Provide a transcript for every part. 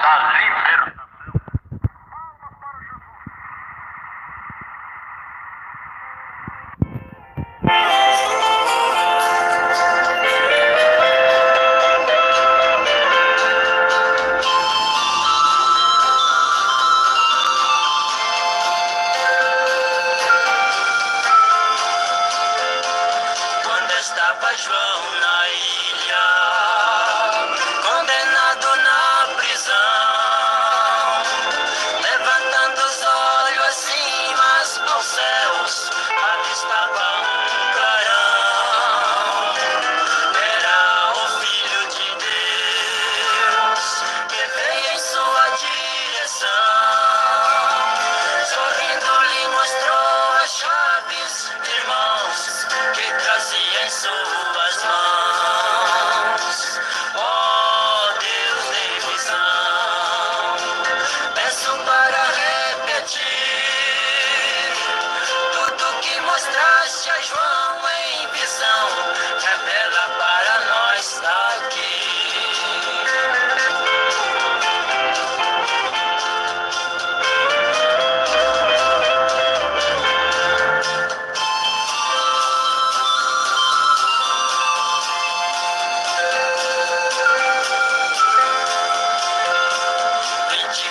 da libertação. Quando estava João na ilha, condenado na prisão, levantando os olhos acima aos céus, avistava um clarão. Era o Filho de Deus que veio em sua direção. Sorrindo lhe mostrou as chaves, irmãos, que trazia em suas mãos. Oh, Deus de visão, peço para repetir tudo que mostraste a João em visão. Revela para nós aqui.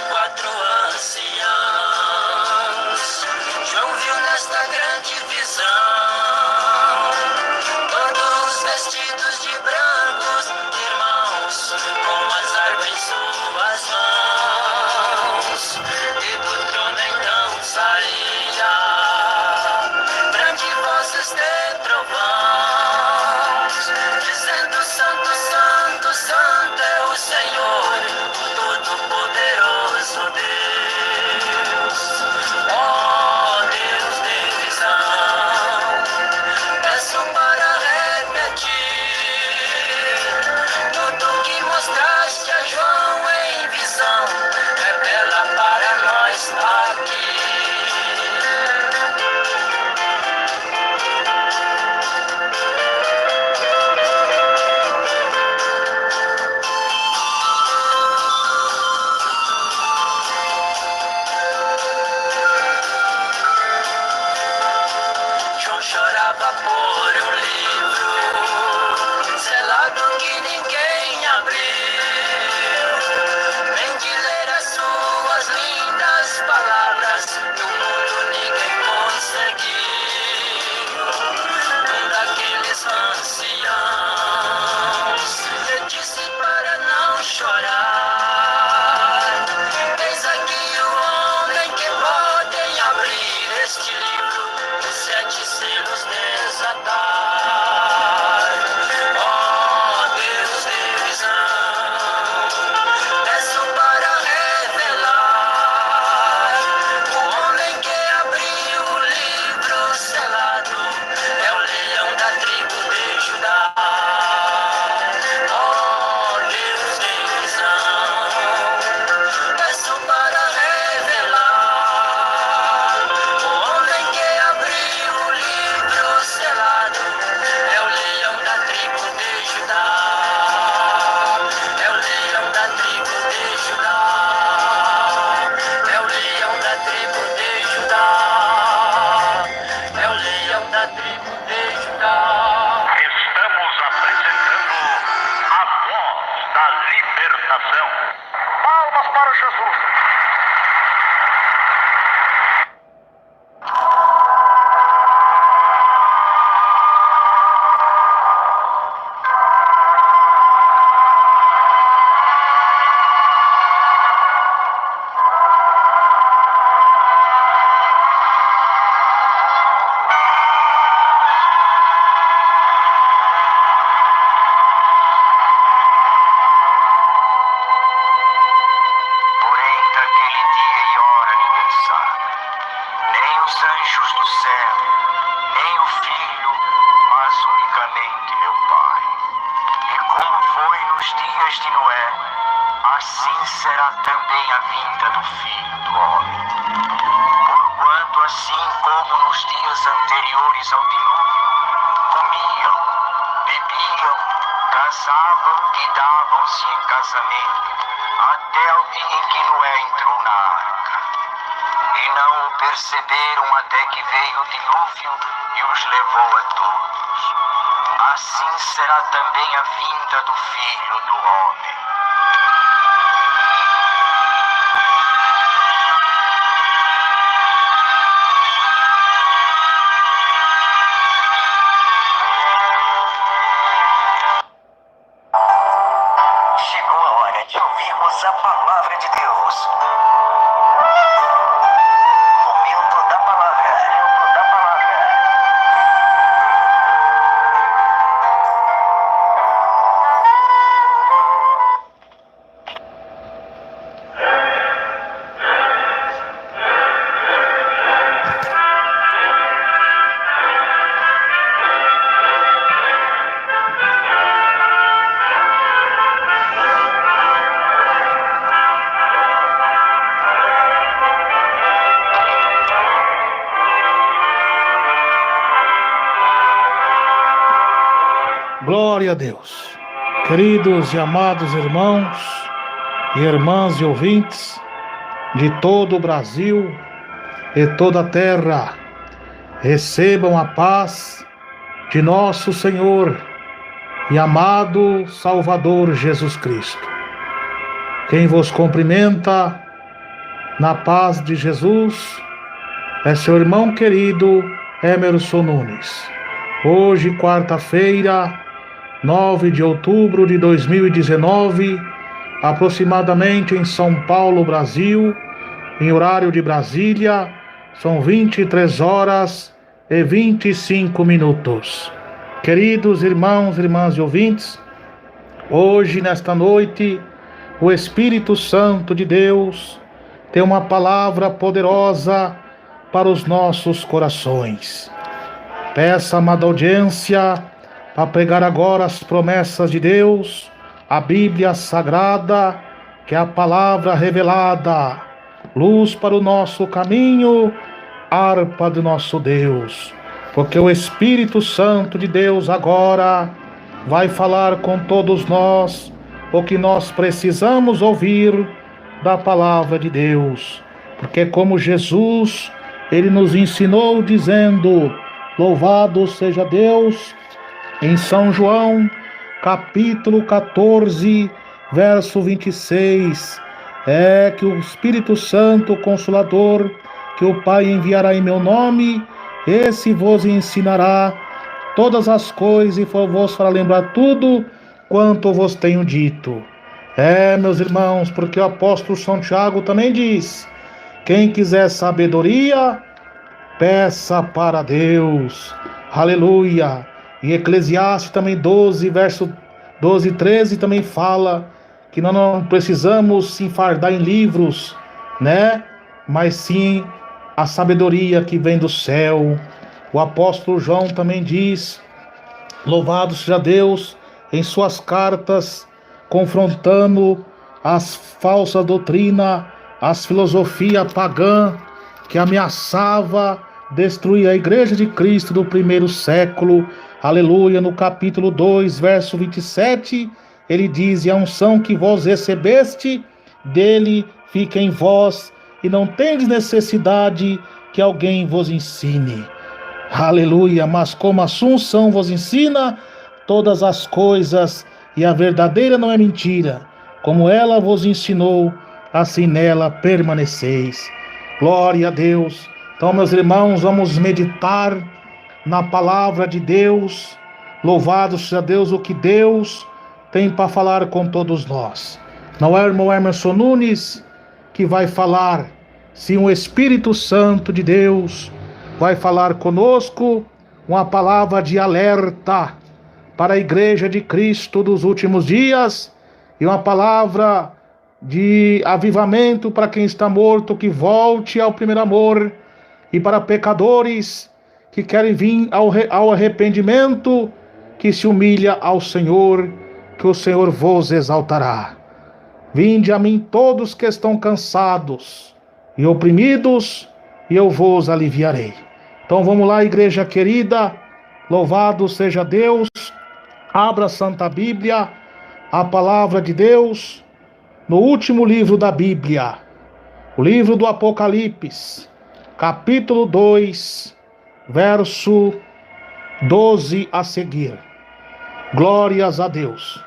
Quatro anciãos, João viu nesta grande visão, todos vestidos de brancos, irmãos, com as árvores em suas mãos. E do trono então saía grande vozes de trovões, dizendo: Santo, Santo, Santo é o Senhor, o Todo-Poderoso Deus. Oh, Deus de visão, peço para repetir tudo que mostraste a João em visão. Revela para nós aqui. João chorava por um livro selado que ninguém abriu, nem de ler as suas lindas palavras no mundo ninguém conseguiu. Um daqueles anciãos lhe disse para não chorar: eis aqui o homem que pode abrir este livro, os sete selos desatar. Oh, Deus de visão, peço para revelar o homem que abriu o livro selado, é o leão da tribo de Judá. Oh, Deus de visão, peço para revelar o homem que abriu o livro selado, é o leão da tribo de Judá. É o leão da tribo de Judá. É o leão da tribo de Judá. É o leão da tribo de Judá. Estamos apresentando a voz da libertação. Palmas para Jesus. Porém, daquele dia e hora ninguém sabe, nem os anjos do céu, nem o Filho, mas unicamente meu Pai. E como foi nos dias de Noé, assim será também a vinda do Filho do Homem. Porquanto assim como nos dias anteriores ao dilúvio, comiam, bebiam, casavam e davam-se em casamento, até o dia em que Noé entrou na arca. E não o perceberam até que veio o dilúvio e os levou a todos. Assim será também a vinda do Filho do Homem. Chegou a hora de ouvirmos a palavra de Deus. Momento da palavra. Momento da palavra. Glória a Deus. Queridos e amados irmãos e irmãs e ouvintes de todo o Brasil e toda a terra, recebam a paz de nosso Senhor e amado Salvador Jesus Cristo. Quem vos cumprimenta na paz de Jesus é seu irmão querido Emerson Nunes. Hoje, quarta-feira, 9 de outubro de 2019, aproximadamente em São Paulo, Brasil, em horário de Brasília, são 23 horas e 25 minutos. Queridos irmãos, irmãs e ouvintes, hoje, nesta noite, o Espírito Santo de Deus tem uma palavra poderosa para os nossos corações. Peça, amada audiência, para pregar agora as promessas de Deus, a Bíblia Sagrada, que é a palavra revelada, luz para o nosso caminho, harpa do nosso Deus. Porque o Espírito Santo de Deus agora vai falar com todos nós o que nós precisamos ouvir da palavra de Deus. Porque como Jesus, ele nos ensinou dizendo: louvado seja Deus, em São João, capítulo 14, verso 26, é que o Espírito Santo Consolador, que o Pai enviará em meu nome, esse vos ensinará todas as coisas e vos fará lembrar tudo quanto vos tenho dito. Meus irmãos, porque o apóstolo São Tiago também diz: quem quiser sabedoria, peça para Deus. Aleluia. E Eclesiastes também 12, verso 12 e 13 também fala que nós não precisamos se enfardar em livros, né? Mas sim a sabedoria que vem do céu. O apóstolo João também diz: louvado seja Deus, em suas cartas, confrontando as falsas doutrinas, as filosofias pagãs que ameaçava destruir a igreja de Cristo do primeiro século. Aleluia. No capítulo 2, verso 27, ele diz: e a unção que vós recebeste dele fica em vós, e não tendes necessidade que alguém vos ensine. Aleluia. Mas como a sua unção vos ensina todas as coisas, e a verdadeira não é mentira, como ela vos ensinou, assim nela permaneceis. Glória a Deus. Então, meus irmãos, vamos meditar na palavra de Deus. Louvado seja Deus, o que Deus tem para falar com todos nós. Não é o irmão Emerson Nunes que vai falar, sim o Espírito Santo de Deus vai falar conosco uma palavra de alerta para a igreja de Cristo dos últimos dias e uma palavra de avivamento para quem está morto, que volte ao primeiro amor, e para pecadores que querem vir ao arrependimento, que se humilha ao Senhor, que o Senhor vos exaltará. Vinde a mim todos que estão cansados e oprimidos, e eu vos aliviarei. Então vamos lá, igreja querida, louvado seja Deus, Abra a Santa Bíblia, a palavra de Deus, no último livro da Bíblia, o livro do Apocalipse, capítulo 2, verso 12 a seguir. Glórias a Deus.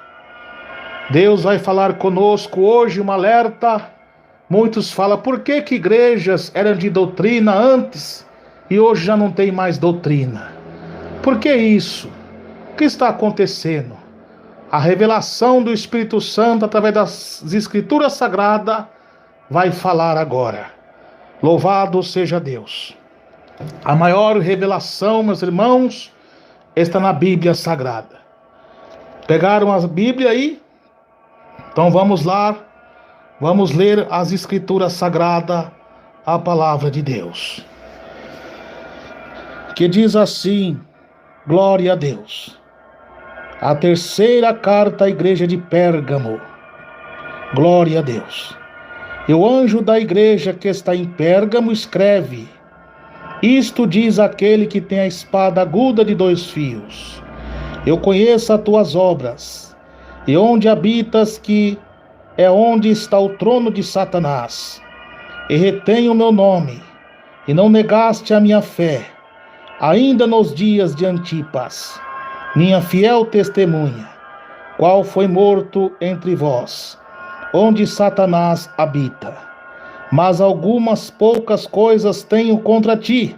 Deus vai falar conosco hoje um alerta. Muitos falam, por que igrejas eram de doutrina antes e hoje já não tem mais doutrina? Por que isso? O que está acontecendo? A revelação do Espírito Santo através das Escrituras Sagradas vai falar agora. Louvado seja Deus. A maior revelação, meus irmãos, está na Bíblia Sagrada. Pegaram a Bíblia aí? Então vamos lá. Vamos ler as Escrituras Sagradas, a palavra de Deus. Que diz assim, glória a Deus. A terceira carta à igreja de Pérgamo. Glória a Deus. E o anjo da igreja que está em Pérgamo escreve: isto diz aquele que tem a espada aguda de 2 fios. Eu conheço as tuas obras, e onde habitas, que é onde está o trono de Satanás. E retém o meu nome, e não negaste a minha fé, ainda nos dias de Antipas, minha fiel testemunha, qual foi morto entre vós, onde Satanás habita. Mas algumas poucas coisas tenho contra ti,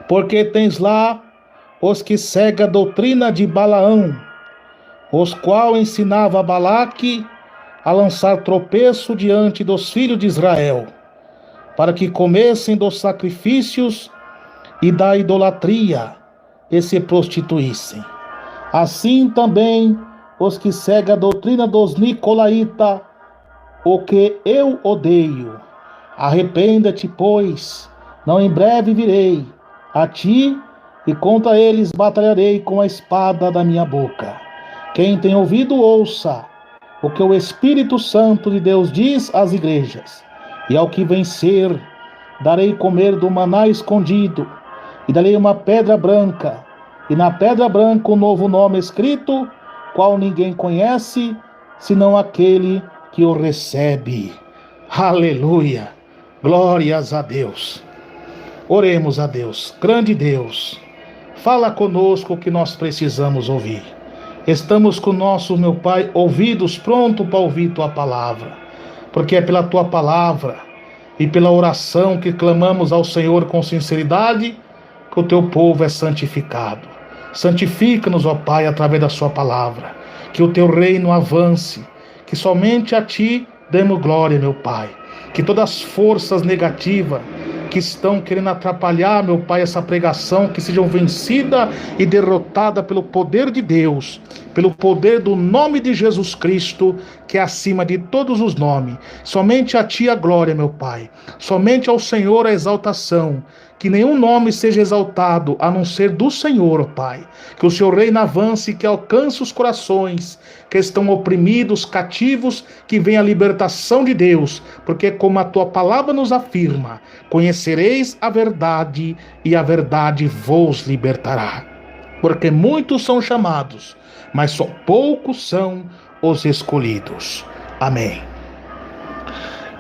porque tens lá os que seguem a doutrina de Balaão, os qual ensinava a Balaque a lançar tropeço diante dos filhos de Israel, para que comessem dos sacrifícios e da idolatria e se prostituíssem. Assim também os que seguem a doutrina dos nicolaítas, o que eu odeio. Arrependa-te, pois, não em breve virei a ti, e contra eles batalharei com a espada da minha boca. Quem tem ouvido, ouça o que o Espírito Santo de Deus diz às igrejas. E ao que vencer, darei comer do maná escondido, e darei uma pedra branca, e na pedra branca um novo nome escrito, qual ninguém conhece, senão aquele que o recebe. Aleluia! Glórias a Deus. Oremos a Deus. Grande Deus, fala conosco o que nós precisamos ouvir. Estamos com nossos, meu Pai, ouvidos prontos para ouvir Tua palavra, porque é pela Tua palavra e pela oração que clamamos ao Senhor com sinceridade que o Teu povo é santificado. Santifica-nos, ó Pai, através da Sua palavra, que o Teu reino avance, que somente a Ti demos glória, meu Pai, que todas as forças negativas que estão querendo atrapalhar, meu Pai, essa pregação, que sejam vencidas e derrotadas pelo poder de Deus, pelo poder do nome de Jesus Cristo, que é acima de todos os nomes. Somente a Ti a glória, meu Pai, somente ao Senhor a exaltação, que nenhum nome seja exaltado a não ser do Senhor, ó Pai. Que o Seu reino avance, que alcance os corações que estão oprimidos, cativos, que venha a libertação de Deus, porque como a Tua palavra nos afirma, conhecereis a verdade e a verdade vos libertará. Porque muitos são chamados, mas só poucos são os escolhidos. Amém.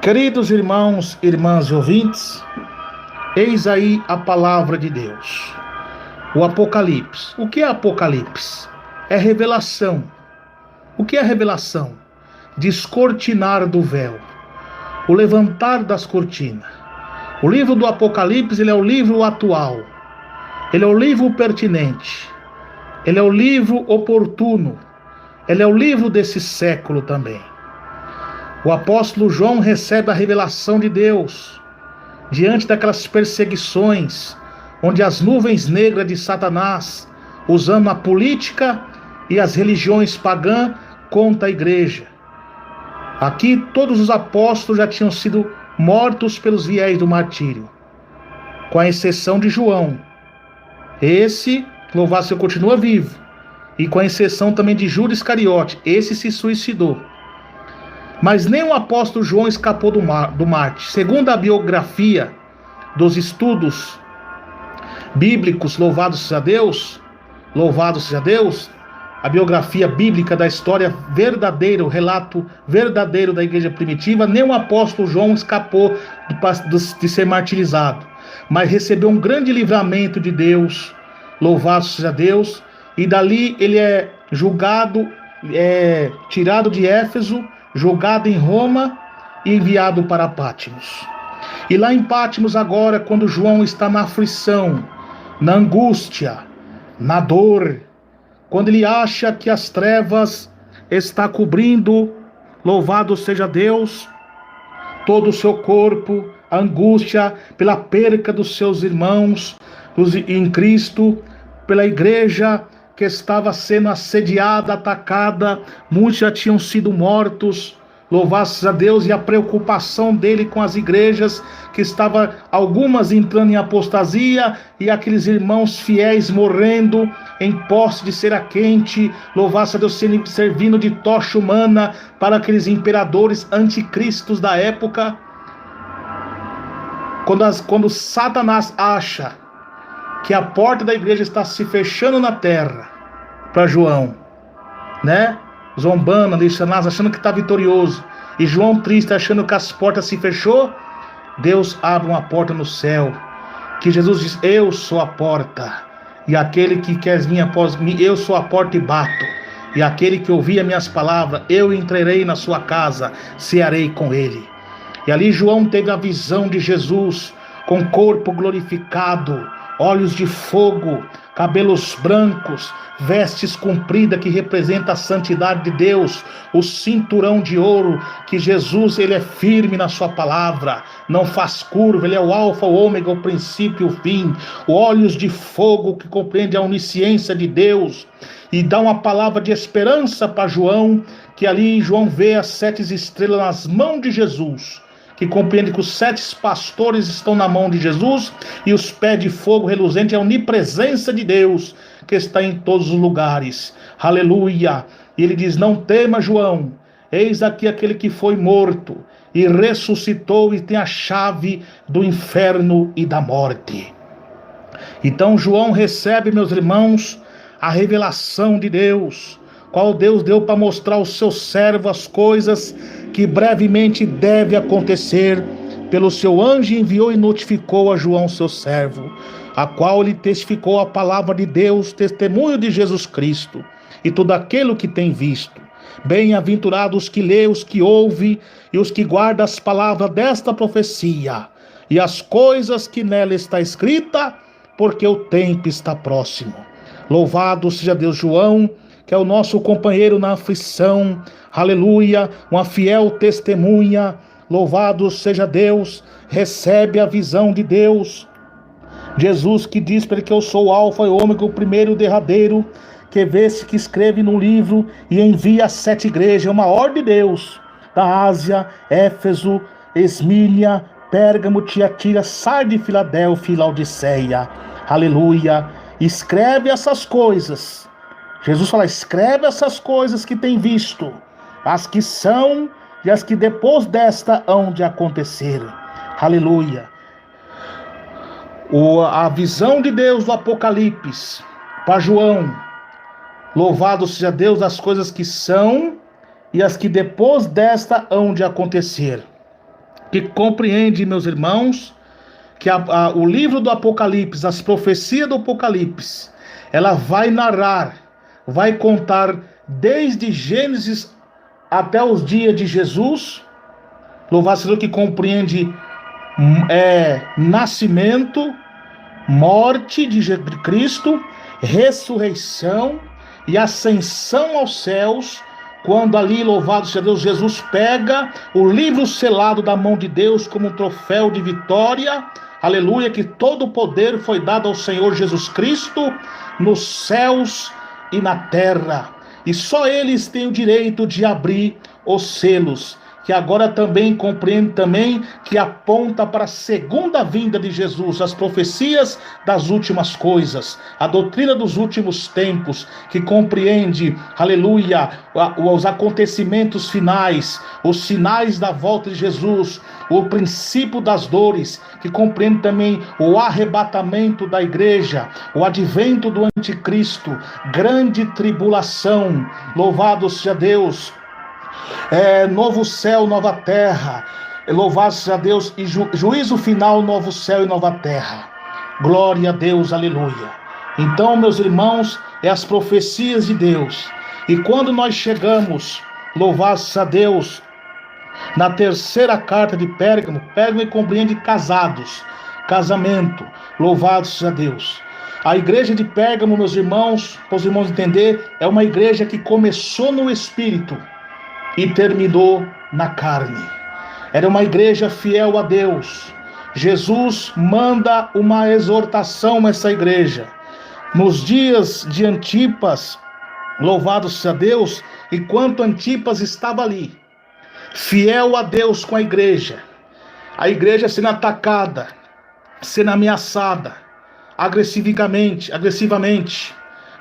Queridos irmãos, irmãs e ouvintes, eis aí a palavra de Deus. O Apocalipse. O que é Apocalipse? É revelação. O que é revelação? Descortinar do véu. O levantar das cortinas. O livro do Apocalipse, ele é o livro atual. Ele é o livro pertinente. Ele é o livro oportuno. Ele é o livro desse século também. O apóstolo João recebe a revelação de Deus diante daquelas perseguições, onde as nuvens negras de Satanás, usando a política e as religiões pagãs contra a igreja. Aqui todos os apóstolos já tinham sido mortos pelos viés do martírio, com a exceção de João. Esse, louvado seja, continua vivo, e com a exceção também de Judas Iscariote, esse se suicidou. Mas nem o apóstolo João escapou do mártir. Segundo a biografia dos estudos bíblicos, louvado seja Deus, a biografia bíblica da história verdadeira, o relato verdadeiro da igreja primitiva, nem o apóstolo João escapou de ser martirizado, mas recebeu um grande livramento de Deus, louvado seja Deus, e dali ele é julgado, tirado de Éfeso, julgado em Roma e enviado para Pátimos. E lá em Pátimos agora, quando João está na aflição, na angústia, na dor, quando ele acha que as trevas está cobrindo, louvado seja Deus, todo o seu corpo, a angústia pela perca dos seus irmãos em Cristo, pela igreja que estava sendo assediada, atacada, muitos já tinham sido mortos, louvado seja Deus, e a preocupação dele com as igrejas, que estava algumas entrando em apostasia, e aqueles irmãos fiéis morrendo em posse de cera quente, louvado seja Deus, servindo de tocha humana para aqueles imperadores anticristos da época. Quando Satanás acha que a porta da igreja está se fechando na terra, para João, né? Zombando ali, achando que está vitorioso, e João triste, achando que as portas se fechou, Deus abre uma porta no céu, que Jesus diz: eu sou a porta, e aquele que quer vir após mim, eu sou a porta e bato, e aquele que ouvir as minhas palavras, eu entrarei na sua casa, cearei com ele. E ali João teve a visão de Jesus, com corpo glorificado, olhos de fogo, cabelos brancos, vestes compridas que representa a santidade de Deus, o cinturão de ouro, que Jesus, ele é firme na sua palavra, não faz curva, ele é o alfa, o ômega, o princípio e o fim, olhos de fogo que compreende a onisciência de Deus, e dá uma palavra de esperança para João, que ali João vê as 7 estrelas nas mãos de Jesus, que compreende que os 7 pastores estão na mão de Jesus, e os pés de fogo reluzente é a onipresença de Deus, que está em todos os lugares. Aleluia! E ele diz: não tema, João, eis aqui aquele que foi morto, e ressuscitou, e tem a chave do inferno e da morte. Então João recebe, meus irmãos, a revelação de Deus, qual Deus deu para mostrar aos seus servos as coisas que brevemente deve acontecer. Pelo seu anjo enviou e notificou a João, seu servo, a qual ele testificou a palavra de Deus, testemunho de Jesus Cristo, e tudo aquilo que tem visto. Bem-aventurados os que lê, os que ouve, e os que guardam as palavras desta profecia, e as coisas que nela está escrita, porque o tempo está próximo. Louvado seja Deus. João, que é o nosso companheiro na aflição, aleluia, uma fiel testemunha, louvado seja Deus, recebe a visão de Deus. Jesus que diz para ele que eu sou o alfa e o ômega, o primeiro e o derradeiro, que vê-se que escreve no livro e envia as 7 igrejas, uma ordem de Deus, da Ásia, Éfeso, Esmília, Pérgamo, Tiatira, Sardes, Filadélfia e Laodiceia, aleluia, escreve essas coisas. Jesus fala: escreve essas coisas que tem visto, as que são e as que depois desta hão de acontecer. Aleluia. A visão de Deus do Apocalipse para João, louvado seja Deus, das coisas que são e as que depois desta hão de acontecer. Que compreende, meus irmãos, que o livro do Apocalipse, as profecias do Apocalipse, ela vai narrar, vai contar desde Gênesis até os dias de Jesus, louvado seja Deus, que compreende nascimento, morte de Cristo, ressurreição e ascensão aos céus, quando ali, louvado seja Deus, Jesus pega o livro selado da mão de Deus como um troféu de vitória, aleluia, que todo o poder foi dado ao Senhor Jesus Cristo, nos céus e na terra, e só eles têm o direito de abrir os selos, que agora também compreende também que aponta para a segunda vinda de Jesus, as profecias das últimas coisas, a doutrina dos últimos tempos, que compreende, aleluia, os acontecimentos finais, os sinais da volta de Jesus, o princípio das dores, que compreende também o arrebatamento da igreja, o advento do anticristo, grande tribulação, louvado seja Deus, novo céu, nova terra, louvado seja Deus, e juízo final, novo céu e nova terra, glória a Deus, aleluia. Então, meus irmãos, as profecias de Deus, e quando nós chegamos, louvado seja Deus, na terceira carta de Pérgamo, Pérgamo compreende casados, casamento, louvado seja Deus. A igreja de Pérgamo, meus irmãos, para os irmãos entender, é uma igreja que começou no Espírito e terminou na carne. Era uma igreja fiel a Deus. Jesus manda uma exortação a essa igreja. Nos dias de Antipas, louvado seja Deus, enquanto Antipas estava ali, fiel a Deus com a igreja sendo atacada, sendo ameaçada, agressivamente,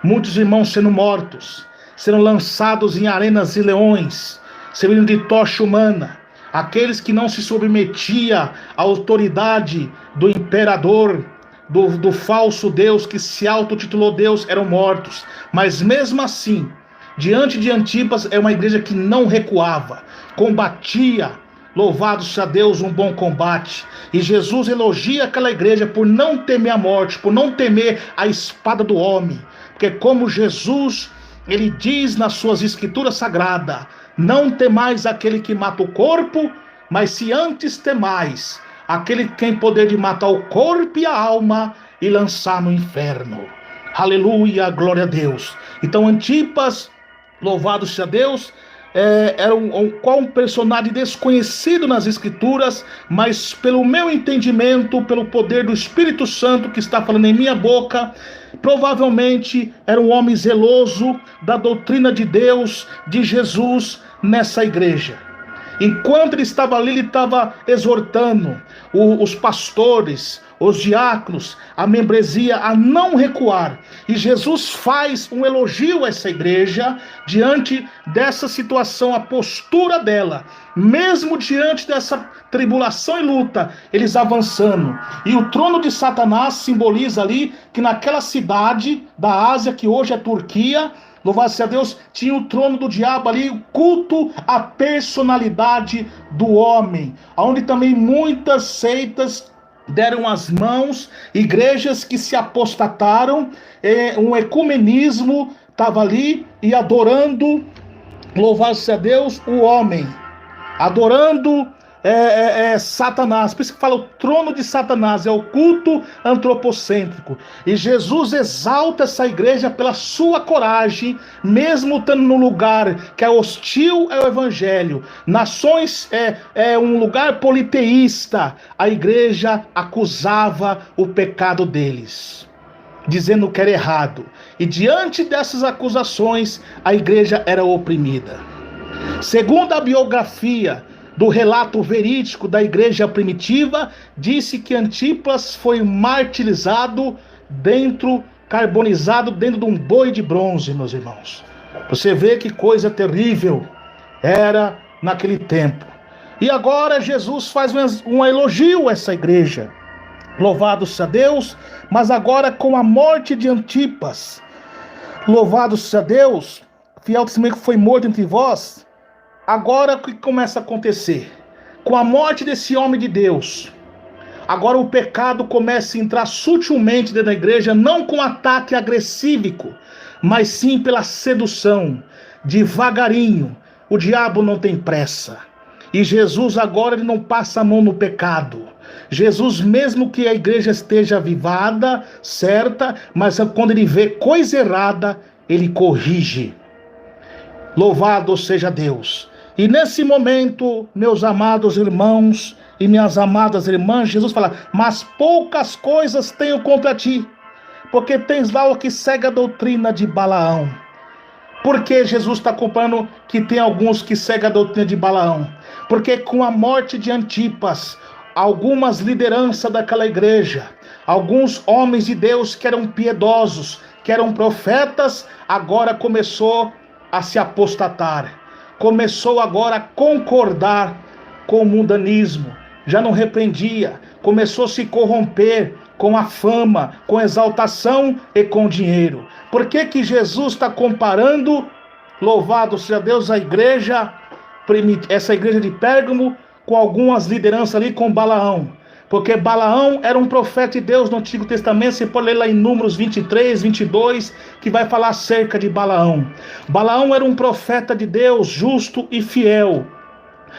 muitos irmãos sendo mortos, sendo lançados em arenas e leões, servindo de tocha humana, aqueles que não se submetiam à autoridade do imperador, do falso Deus que se autotitulou Deus, eram mortos. Mas mesmo assim, diante de Antipas, é uma igreja que não recuava, combatia, louvado seja Deus, um bom combate. E Jesus elogia aquela igreja por não temer a morte, por não temer a espada do homem. Porque como Jesus, ele diz nas suas escrituras sagradas, não temais aquele que mata o corpo, mas se antes temais aquele que tem poder de matar o corpo e a alma e lançar no inferno. Aleluia, glória a Deus. Então Antipas, louvado seja Deus, era um personagem desconhecido nas escrituras, mas pelo meu entendimento, pelo poder do Espírito Santo que está falando em minha boca, provavelmente era um homem zeloso da doutrina de Deus, de Jesus, nessa igreja. Enquanto ele estava ali, ele estava exortando os pastores, os diáconos, a membresia a não recuar. E Jesus faz um elogio a essa igreja diante dessa situação, a postura dela, mesmo diante dessa tribulação e luta, eles avançando. E o trono de Satanás simboliza ali que naquela cidade da Ásia, que hoje é Turquia, louvado seja Deus, tinha o trono do diabo ali, o culto à personalidade do homem, onde também muitas seitas deram as mãos, igrejas que se apostataram, um ecumenismo estava ali e adorando, louvado seja Deus, o homem, adorando Satanás. Por isso que fala o trono de Satanás, é o culto antropocêntrico. E Jesus exalta essa igreja pela sua coragem, mesmo estando num lugar que é hostil ao evangelho, nações, um lugar politeísta, a igreja acusava o pecado deles, dizendo que era errado. E diante dessas acusações, a igreja era oprimida. Segundo a biografia do relato verídico da igreja primitiva, disse que Antipas foi martirizado carbonizado dentro de um boi de bronze, meus irmãos. Você vê que coisa terrível era naquele tempo. E agora Jesus faz um elogio a essa igreja. Louvado seja Deus, mas agora com a morte de Antipas, louvado seja Deus, fiel testemunho que foi morto entre vós. Agora o que começa a acontecer? Com a morte desse homem de Deus, agora o pecado começa a entrar sutilmente dentro da igreja, não com ataque agressivo, mas sim pela sedução, devagarinho. O diabo não tem pressa. E Jesus agora ele não passa a mão no pecado. Jesus, mesmo que a igreja esteja avivada, certa, mas quando ele vê coisa errada, ele corrige. Louvado seja Deus. E nesse momento, meus amados irmãos e minhas amadas irmãs, Jesus fala, mas poucas coisas tenho contra ti, porque tens lá o que segue a doutrina de Balaão. Por que Jesus está comparando que tem alguns que seguem a doutrina de Balaão? Porque com a morte de Antipas, algumas lideranças daquela igreja, alguns homens de Deus que eram piedosos, que eram profetas, agora começou a se apostatar. Começou agora a concordar com o mundanismo. Já não repreendia, começou a se corromper com a fama, com a exaltação e com o dinheiro. Por que Jesus está comparando, louvado seja Deus, a igreja, essa igreja de Pérgamo, com algumas lideranças ali, com Balaão? Porque Balaão era um profeta de Deus no Antigo Testamento. Você pode ler lá em Números 23, 22, que vai falar acerca de Balaão. Balaão era um profeta de Deus, justo e fiel,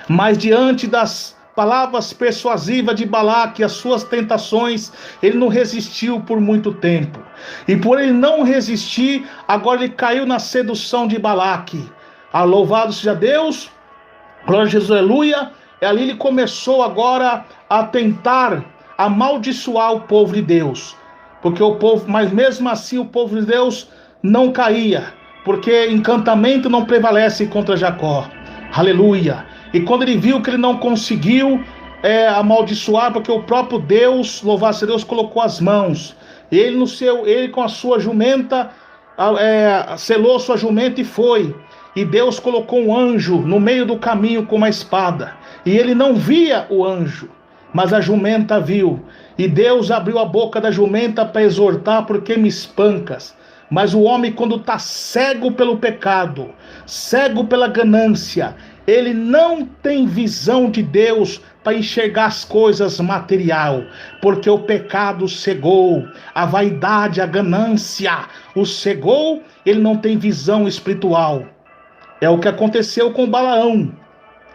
mas diante das palavras persuasivas de Balaque, as suas tentações, ele não resistiu por muito tempo. E por ele não resistir, agora ele caiu na sedução de Balaque. Louvado seja Deus, glória a Jesus, aleluia. E ali ele começou agora a tentar amaldiçoar o povo de Deus. Porque o povo, mas mesmo assim o povo de Deus não caía, porque encantamento não prevalece contra Jacó. Aleluia. E quando ele viu que ele não conseguiu amaldiçoar, porque o próprio Deus, louvado seja Deus, colocou as mãos. Ele com a sua jumenta, selou sua jumenta e foi. E Deus colocou um anjo no meio do caminho com uma espada. E ele não via o anjo, mas a jumenta viu. E Deus abriu a boca da jumenta para exortar: por que me espancas? Mas o homem, quando está cego pelo pecado, cego pela ganância, ele não tem visão de Deus para enxergar as coisas material, porque o pecado cegou, a vaidade, a ganância o cegou, ele não tem visão espiritual. É o que aconteceu com Balaão.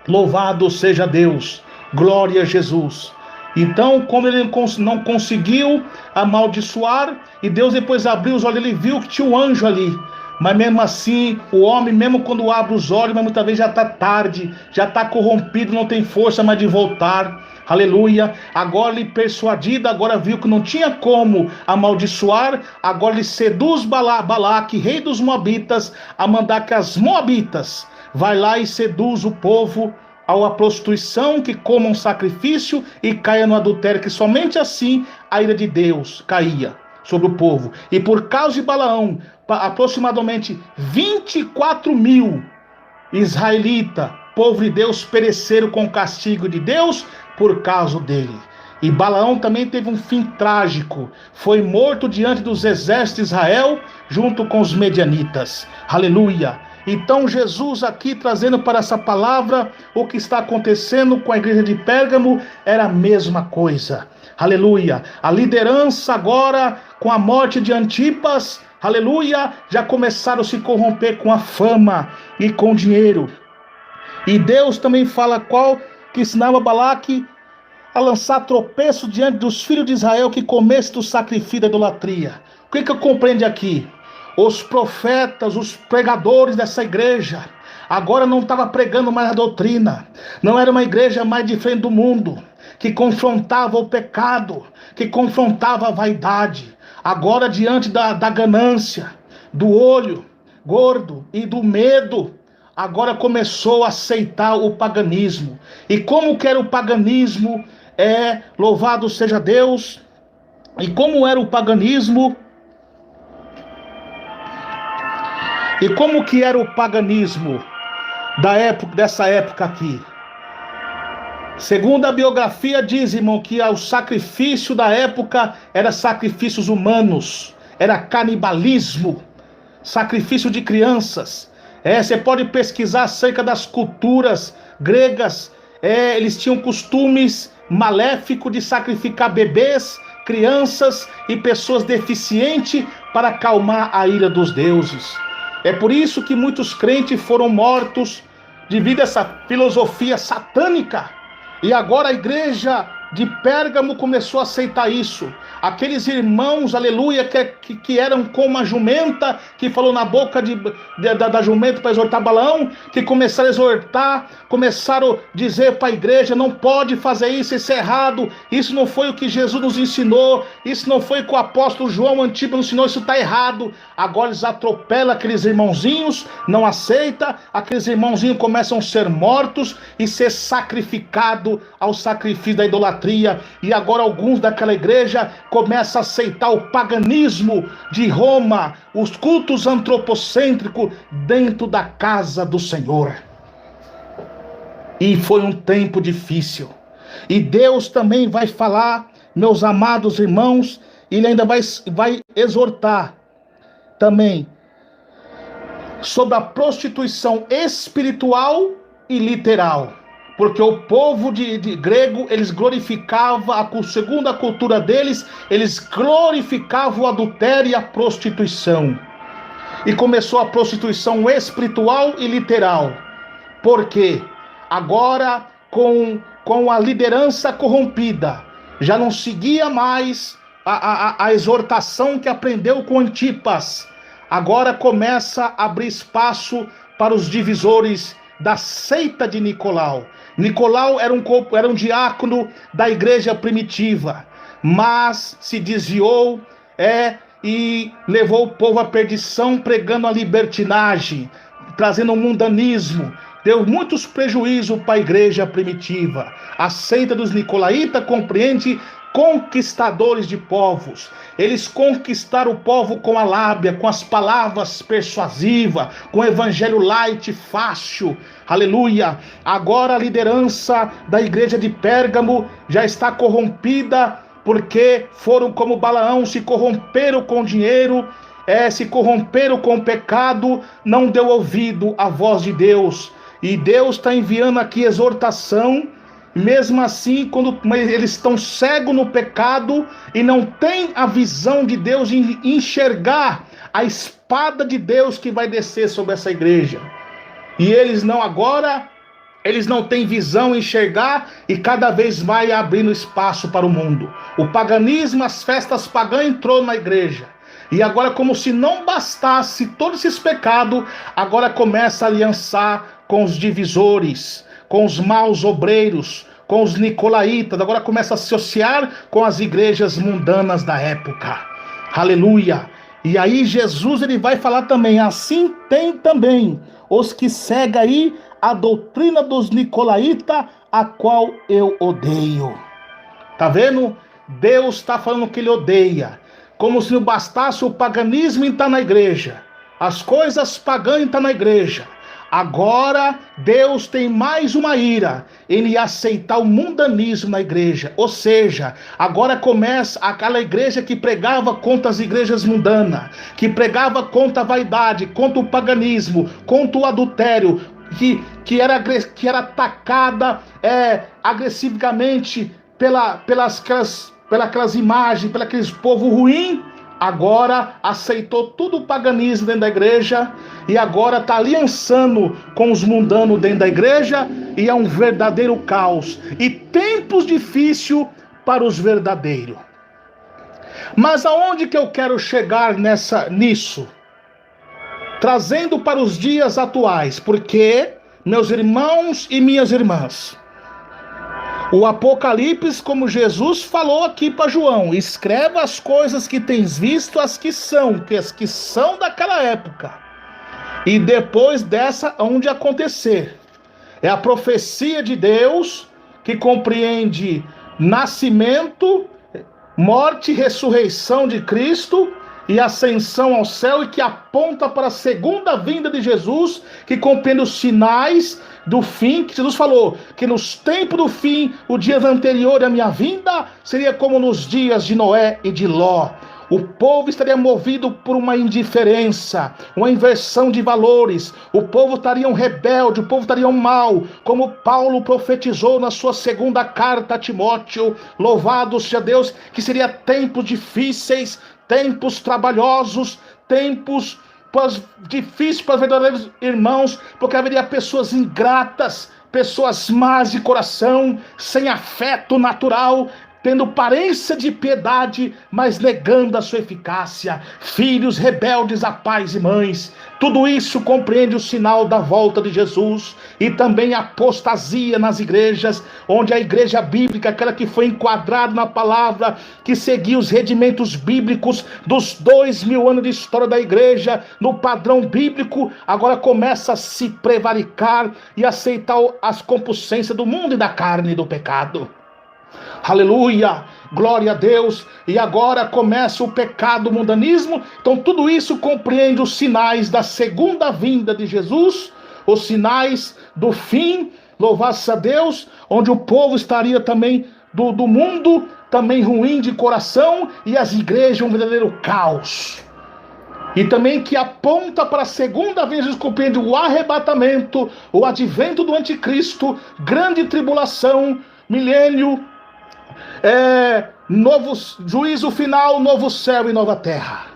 Louvado seja Deus, glória a Jesus. Então, como ele não conseguiu amaldiçoar, e Deus depois abriu os olhos, ele viu que tinha um anjo ali. Mas mesmo assim, o homem, mesmo quando abre os olhos, mas muitas vezes já está tarde, já está corrompido, não tem força mais de voltar. Aleluia. Agora ele persuadido, agora viu que não tinha como amaldiçoar, agora ele seduz Balaque, rei dos Moabitas, a mandar que as Moabitas vai lá e seduz o povo à prostituição, que comam sacrifício e caia no adultério, que somente assim a ira de Deus caía sobre o povo. E por causa de Balaão, aproximadamente 24.000 israelitas, povo de Deus, pereceram com o castigo de Deus por causa dele. E Balaão também teve um fim trágico. Foi morto diante dos exércitos de Israel, junto com os medianitas. Aleluia. Então Jesus aqui trazendo para essa palavra o que está acontecendo com a igreja de Pérgamo era a mesma coisa. Aleluia. A liderança agora, com a morte de Antipas, aleluia, já começaram a se corromper com a fama e com o dinheiro. E Deus também fala que ensinava Balaque a lançar tropeço diante dos filhos de Israel que comessem do sacrifício da idolatria. O que eu compreendo aqui? Os profetas, os pregadores dessa igreja, agora não estavam pregando mais a doutrina. Não era uma igreja mais diferente do mundo, que confrontava o pecado, que confrontava a vaidade. Agora, diante da ganância, do olho gordo e do medo, agora começou a aceitar o paganismo. E como que era o paganismo? Louvado seja Deus. E como era o paganismo? E como que era o paganismo dessa época aqui? Segundo a biografia diz, irmão, que o sacrifício da época era sacrifícios humanos, era canibalismo, sacrifício de crianças. Você pode pesquisar acerca das culturas gregas, eles tinham costumes maléficos de sacrificar bebês, crianças e pessoas deficientes para acalmar a ira dos deuses. É por isso que muitos crentes foram mortos devido a essa filosofia satânica. E agora a igreja de Pérgamo começou a aceitar isso. Aqueles irmãos, aleluia, que eram como a jumenta, que falou na boca da jumenta para exortar Balaão, que começaram a exortar, começaram a dizer para a igreja: não pode fazer isso é errado, isso não foi o que Jesus nos ensinou, isso não foi o que o apóstolo João Antipas nos ensinou, isso está errado. Agora eles atropelam aqueles irmãozinhos, não aceita, aqueles irmãozinhos começam a ser mortos e ser sacrificado ao sacrifício da idolatria, e agora alguns daquela igreja começam a aceitar o paganismo de Roma, os cultos antropocêntricos dentro da casa do Senhor. E foi um tempo difícil. E Deus também vai falar, meus amados irmãos, Ele ainda vai exortar também sobre a prostituição espiritual e literal. Porque o povo de grego, eles glorificavam, segundo a cultura deles, eles glorificavam o adultério e a prostituição. E começou a prostituição espiritual e literal. Por quê? Agora, com a liderança corrompida, já não seguia mais a exortação que aprendeu com Antipas. Agora começa a abrir espaço para os divisores da seita de Nicolau. Nicolau era um diácono da igreja primitiva, mas se desviou e levou o povo à perdição, pregando a libertinagem, trazendo o mundanismo. Deu muitos prejuízos para a igreja primitiva. A seita dos nicolaítas compreende conquistadores de povos. Eles conquistaram o povo com a lábia, com as palavras persuasivas, com o evangelho light, fácil. Aleluia! Agora a liderança da igreja de Pérgamo já está corrompida, porque foram como Balaão, se corromperam com dinheiro, se corromperam com o pecado, não deu ouvido à voz de Deus. E Deus está enviando aqui exortação. Mesmo assim, quando eles estão cegos no pecado e não têm a visão de Deus de enxergar a espada de Deus que vai descer sobre essa igreja. E eles não têm visão, enxergar, e cada vez vai abrindo espaço para o mundo. O paganismo, as festas pagãs entrou na igreja. E agora, como se não bastasse todos esses pecados, agora começa a aliançar com os divisores, com os maus obreiros, com os nicolaítas. Agora começa a se associar com as igrejas mundanas da época. Aleluia! E aí Jesus ele vai falar também: assim tem também os que seguem aí a doutrina dos nicolaítas, a qual eu odeio. Tá vendo? Deus está falando que ele odeia. Como se não bastasse o paganismo estar na igreja, as coisas pagãs estão na igreja. Agora Deus tem mais uma ira, ele aceitar o mundanismo na igreja. Ou seja, agora começa aquela igreja que pregava contra as igrejas mundanas, que pregava contra a vaidade, contra o paganismo, contra o adultério, que era atacada agressivamente pelas imagens, pelaqueles povo ruim. Agora aceitou tudo o paganismo dentro da igreja e agora está aliançando com os mundanos dentro da igreja, e é um verdadeiro caos e tempos difíceis para os verdadeiros. Mas aonde que eu quero chegar nisso? Trazendo para os dias atuais, porque, meus irmãos e minhas irmãs, o Apocalipse, como Jesus falou aqui para João: escreva as coisas que tens visto, as que são daquela época, e depois dessa onde acontecer. É a profecia de Deus que compreende nascimento, morte e ressurreição de Cristo e ascensão ao céu, e que aponta para a segunda vinda de Jesus, que compreende os sinais do fim, que Jesus falou que nos tempos do fim, o dia anterior à minha vinda, seria como nos dias de Noé e de Ló. O povo estaria movido por uma indiferença, uma inversão de valores. O povo estaria rebelde, o povo estaria mal, como Paulo profetizou na sua segunda carta a Timóteo. Louvado seja Deus, que seria tempos difíceis, tempos trabalhosos, tempos difíceis para os verdadeiros irmãos, porque haveria pessoas ingratas, pessoas más de coração, sem afeto natural, tendo aparência de piedade, mas negando a sua eficácia, filhos rebeldes a pais e mães. Tudo isso compreende o sinal da volta de Jesus e também a apostasia nas igrejas, onde a igreja bíblica, aquela que foi enquadrada na palavra, que seguia os redimentos bíblicos dos 2000 anos de história da igreja, no padrão bíblico, agora começa a se prevaricar e aceitar as compulsências do mundo e da carne e do pecado. Aleluia, glória a Deus. E agora começa o pecado, o mundanismo. Então tudo isso compreende os sinais da segunda vinda de Jesus, os sinais do fim, louvado-se a Deus, onde o povo estaria também do mundo também ruim de coração, e as igrejas um verdadeiro caos. E também que aponta para a segunda vinda de Jesus, compreende o arrebatamento, o advento do anticristo, grande tribulação, milênio, novo juízo final, novo céu e nova terra.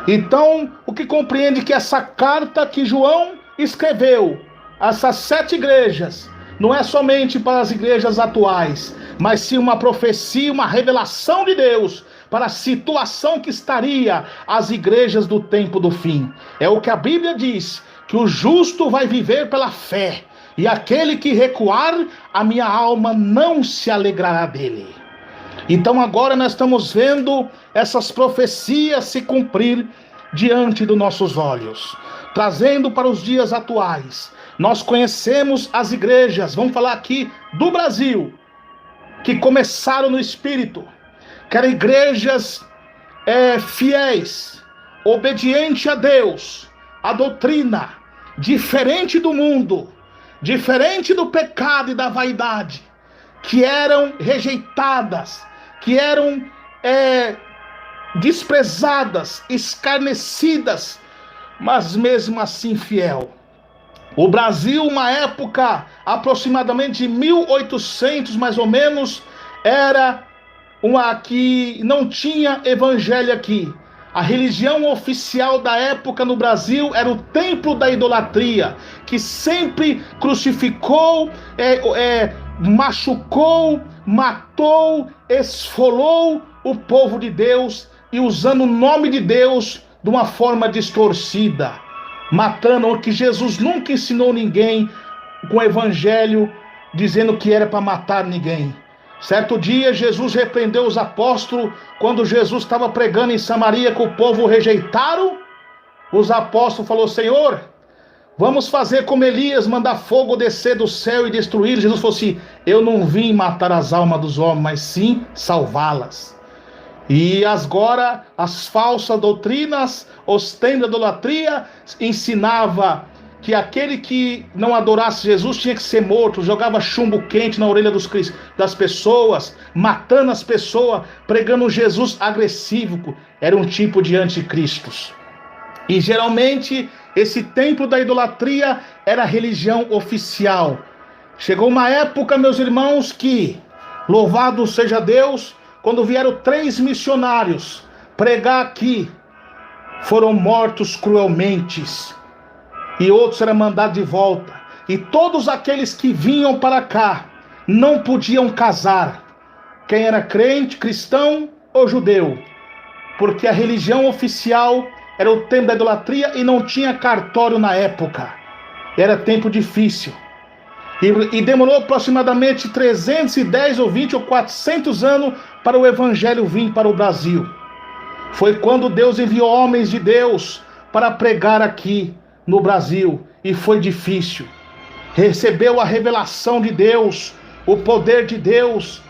Então, o que compreende que essa carta que João escreveu, essas 7 igrejas, não é somente para as igrejas atuais, mas sim uma profecia, uma revelação de Deus para a situação que estaria as igrejas do tempo do fim. É o que a Bíblia diz, que o justo vai viver pela fé, e aquele que recuar, a minha alma não se alegrará dele. Então agora nós estamos vendo essas profecias se cumprir diante dos nossos olhos, trazendo para os dias atuais. Nós conhecemos as igrejas, vamos falar aqui do Brasil, que começaram no Espírito, que eram igrejas fiéis, obedientes a Deus, a doutrina, diferente do mundo, diferente do pecado e da vaidade, que eram rejeitadas, que eram desprezadas, escarnecidas, mas mesmo assim fiel. O Brasil, uma época aproximadamente de 1800 mais ou menos, era uma que não tinha evangelho aqui. A religião oficial da época no Brasil era o templo da idolatria, que sempre crucificou, machucou, matou, esfolou o povo de Deus, e usando o nome de Deus de uma forma distorcida, matando o que Jesus nunca ensinou ninguém com o evangelho, dizendo que era para matar ninguém. Certo dia, Jesus repreendeu os apóstolos, quando Jesus estava pregando em Samaria, que o povo o rejeitaram. Os apóstolos falaram: Senhor, vamos fazer como Elias, mandar fogo descer do céu e destruir. Jesus falou assim: eu não vim matar as almas dos homens, mas sim salvá-las. E agora as falsas doutrinas, os templos da idolatria, ensinava que aquele que não adorasse Jesus tinha que ser morto, jogava chumbo quente na orelha das pessoas, matando as pessoas, pregando um Jesus agressivo. Era um tipo de anticristos. E geralmente esse templo da idolatria era a religião oficial. Chegou uma época, meus irmãos, que, louvado seja Deus, quando vieram 3 missionários pregar aqui, foram mortos cruelmente, e outros eram mandados de volta. E todos aqueles que vinham para cá não podiam casar, quem era crente, cristão ou judeu, porque a religião oficial era o tempo da idolatria e não tinha cartório na época. Era tempo difícil. E demorou aproximadamente 310 ou 20 ou 400 anos para o evangelho vir para o Brasil. Foi quando Deus enviou homens de Deus para pregar aqui no Brasil, e foi difícil. Recebeu a revelação de Deus, o poder de Deus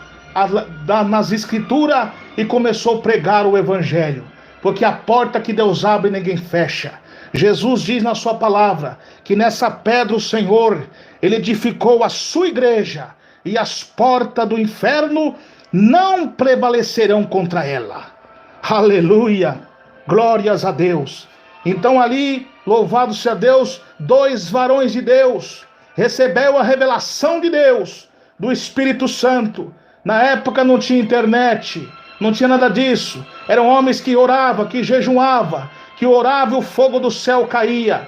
nas escrituras, e começou a pregar o evangelho, porque a porta que Deus abre ninguém fecha. Jesus diz na sua palavra que nessa pedra o Senhor, ele edificou a sua igreja, e as portas do inferno não prevalecerão contra ela. Aleluia, glórias a Deus. Então ali, louvado seja Deus, 2 varões de Deus recebeu a revelação de Deus, do Espírito Santo. Na época não tinha internet, não tinha nada disso. Eram homens que oravam, que jejuavam, que oravam e o fogo do céu caía.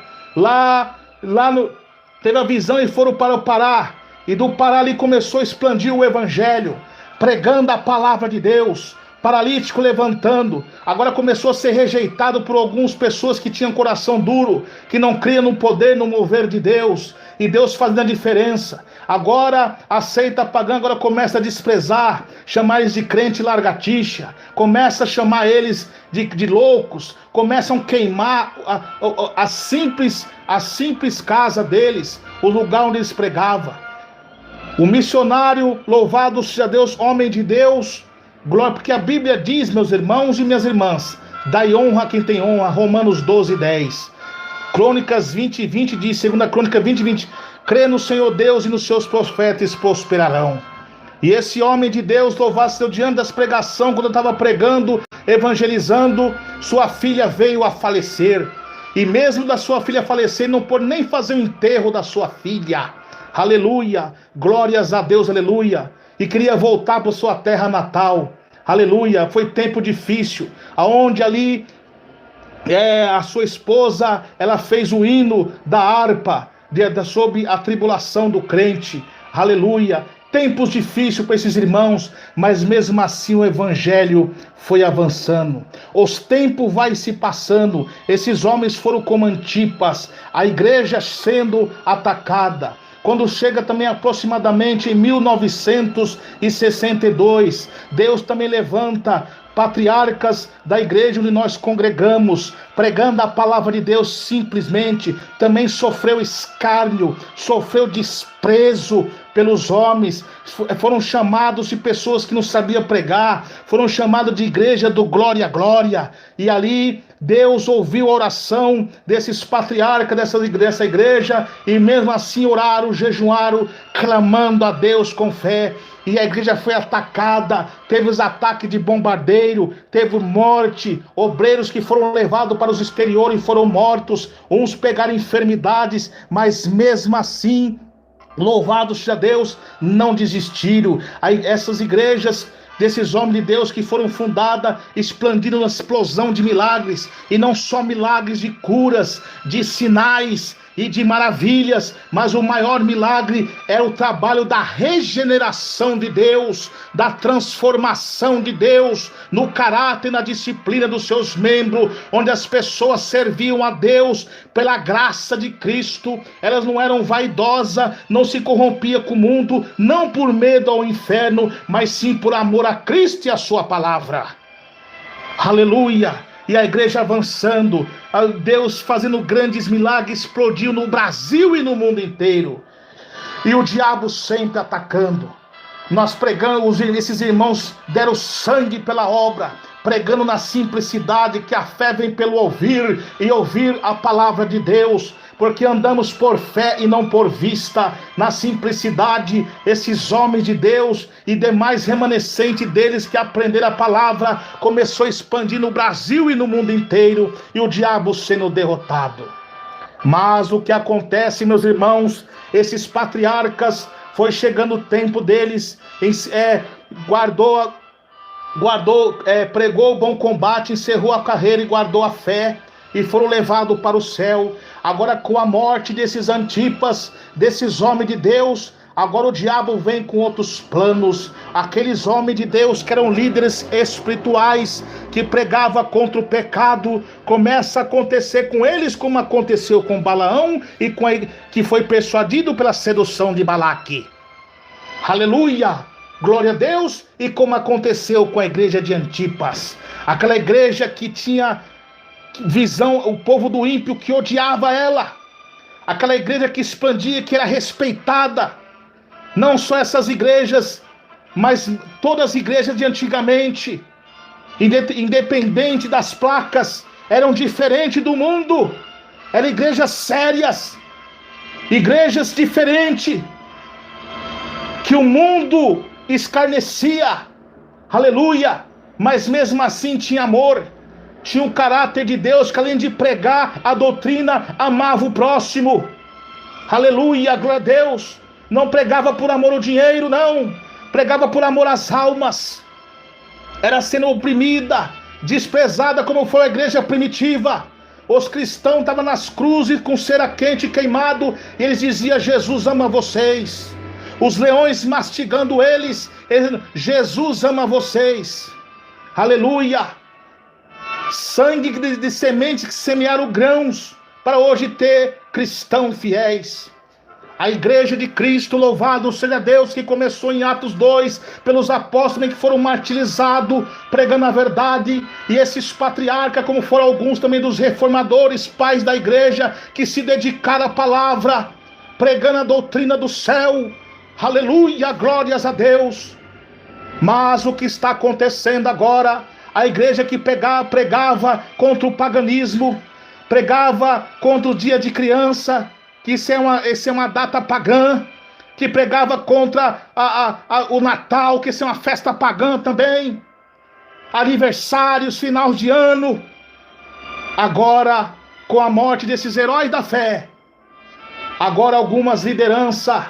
Teve a visão e foram para o Pará. E do Pará ali começou a expandir o evangelho, pregando a palavra de Deus, paralítico levantando. Agora começou a ser rejeitado por algumas pessoas que tinham coração duro, que não criam no poder, no mover de Deus, e Deus fazendo a diferença. Agora a seita pagã agora começa a desprezar, chamar eles de crente largatixa, começa a chamar eles de loucos, começam a queimar a simples casa deles, o lugar onde eles pregavam. O missionário, louvado seja Deus, homem de Deus, glória, porque a Bíblia diz, meus irmãos e minhas irmãs, dai honra a quem tem honra, Romanos 12:10. Crônicas 20:20 diz, 2 Crônica 20:20, crê no Senhor Deus e nos seus profetas prosperarão. E esse homem de Deus, louvado seja Deus, diante das pregações, quando eu estava pregando, evangelizando, sua filha veio a falecer. E mesmo da sua filha falecer, não pôde nem fazer o enterro da sua filha. Aleluia, glórias a Deus, aleluia. E queria voltar para sua terra natal, aleluia. Foi tempo difícil, aonde ali a sua esposa, ela fez o hino da harpa, sob a tribulação do crente, aleluia. Tempos difíceis para esses irmãos, mas mesmo assim o evangelho foi avançando. Os tempos vai se passando, esses homens foram como Antipas, a igreja sendo atacada. Quando chega também aproximadamente em 1962, Deus também levanta patriarcas da igreja onde nós congregamos, pregando a palavra de Deus simplesmente. Também sofreu escárnio, sofreu desprezo pelos homens, foram chamados de pessoas que não sabiam pregar, foram chamados de igreja do glória a glória, e ali Deus ouviu a oração desses patriarcas dessa igreja, e mesmo assim oraram, jejuaram, clamando a Deus com fé, e a igreja foi atacada, teve os ataques de bombardeiro, teve morte, obreiros que foram levados para os exteriores e foram mortos, uns pegaram enfermidades, mas mesmo assim, louvado seja Deus, não desistiram. Aí essas igrejas desses homens de Deus que foram fundadas, expandiram uma explosão de milagres, e não só milagres de curas, de sinais e de maravilhas, mas o maior milagre é o trabalho da regeneração de Deus, da transformação de Deus no caráter e na disciplina dos seus membros, onde as pessoas serviam a Deus pela graça de Cristo, elas não eram vaidosas, não se corrompiam com o mundo, não por medo ao inferno, mas sim por amor a Cristo e a sua palavra. Aleluia! E a igreja avançando, Deus fazendo grandes milagres, explodiu no Brasil e no mundo inteiro. E o diabo sempre atacando. Nós pregamos, esses irmãos deram sangue pela obra, pregando na simplicidade, que a fé vem pelo ouvir, e ouvir a palavra de Deus, porque andamos por fé e não por vista. Na simplicidade, esses homens de Deus e demais remanescentes deles que aprenderam a palavra, começou a expandir no Brasil e no mundo inteiro, e o diabo sendo derrotado. Mas o que acontece, meus irmãos, esses patriarcas, foi chegando o tempo deles, pregou o bom combate, encerrou a carreira e guardou a fé, e foram levados para o céu. Agora, com a morte desses Antipas, desses homens de Deus, agora o diabo vem com outros planos. Aqueles homens de Deus que eram líderes espirituais, que pregavam contra o pecado, começa a acontecer com eles como aconteceu com Balaão, e que foi persuadido pela sedução de Balaque. Aleluia! Glória a Deus! E como aconteceu com a igreja de Antipas, aquela igreja que tinha visão, o povo do ímpio que odiava ela, aquela igreja que expandia, que era respeitada. Não só essas igrejas, mas todas as igrejas de antigamente, independente das placas, eram diferentes do mundo, eram igrejas sérias, igrejas diferentes, que o mundo escarnecia, aleluia, mas mesmo assim tinha amor, tinha um caráter de Deus, que além de pregar a doutrina, amava o próximo, aleluia, glória a Deus. Não pregava por amor ao dinheiro, não, pregava por amor às almas. Era sendo oprimida, desprezada, como foi a igreja primitiva. Os cristãos estavam nas cruzes com cera quente e queimado, e eles diziam: Jesus ama vocês. os leões mastigando eles. Jesus ama vocês. Aleluia. Sangue de semente que semearam grãos para hoje ter cristãos fiéis. A igreja de Cristo, louvado seja Deus, que começou em Atos 2, pelos apóstolos que foram martirizados, pregando a verdade, e esses patriarcas, como foram alguns também dos reformadores, pais da igreja, que se dedicaram à palavra, pregando a doutrina do céu. Aleluia, glórias a Deus. Mas o que está acontecendo agora, a igreja que pregava contra o paganismo, pregava contra o dia de criança, que isso é uma data pagã, que pregava contra o Natal, que isso é uma festa pagã também, aniversários, final de ano. Agora, com a morte desses heróis da fé, agora algumas lideranças,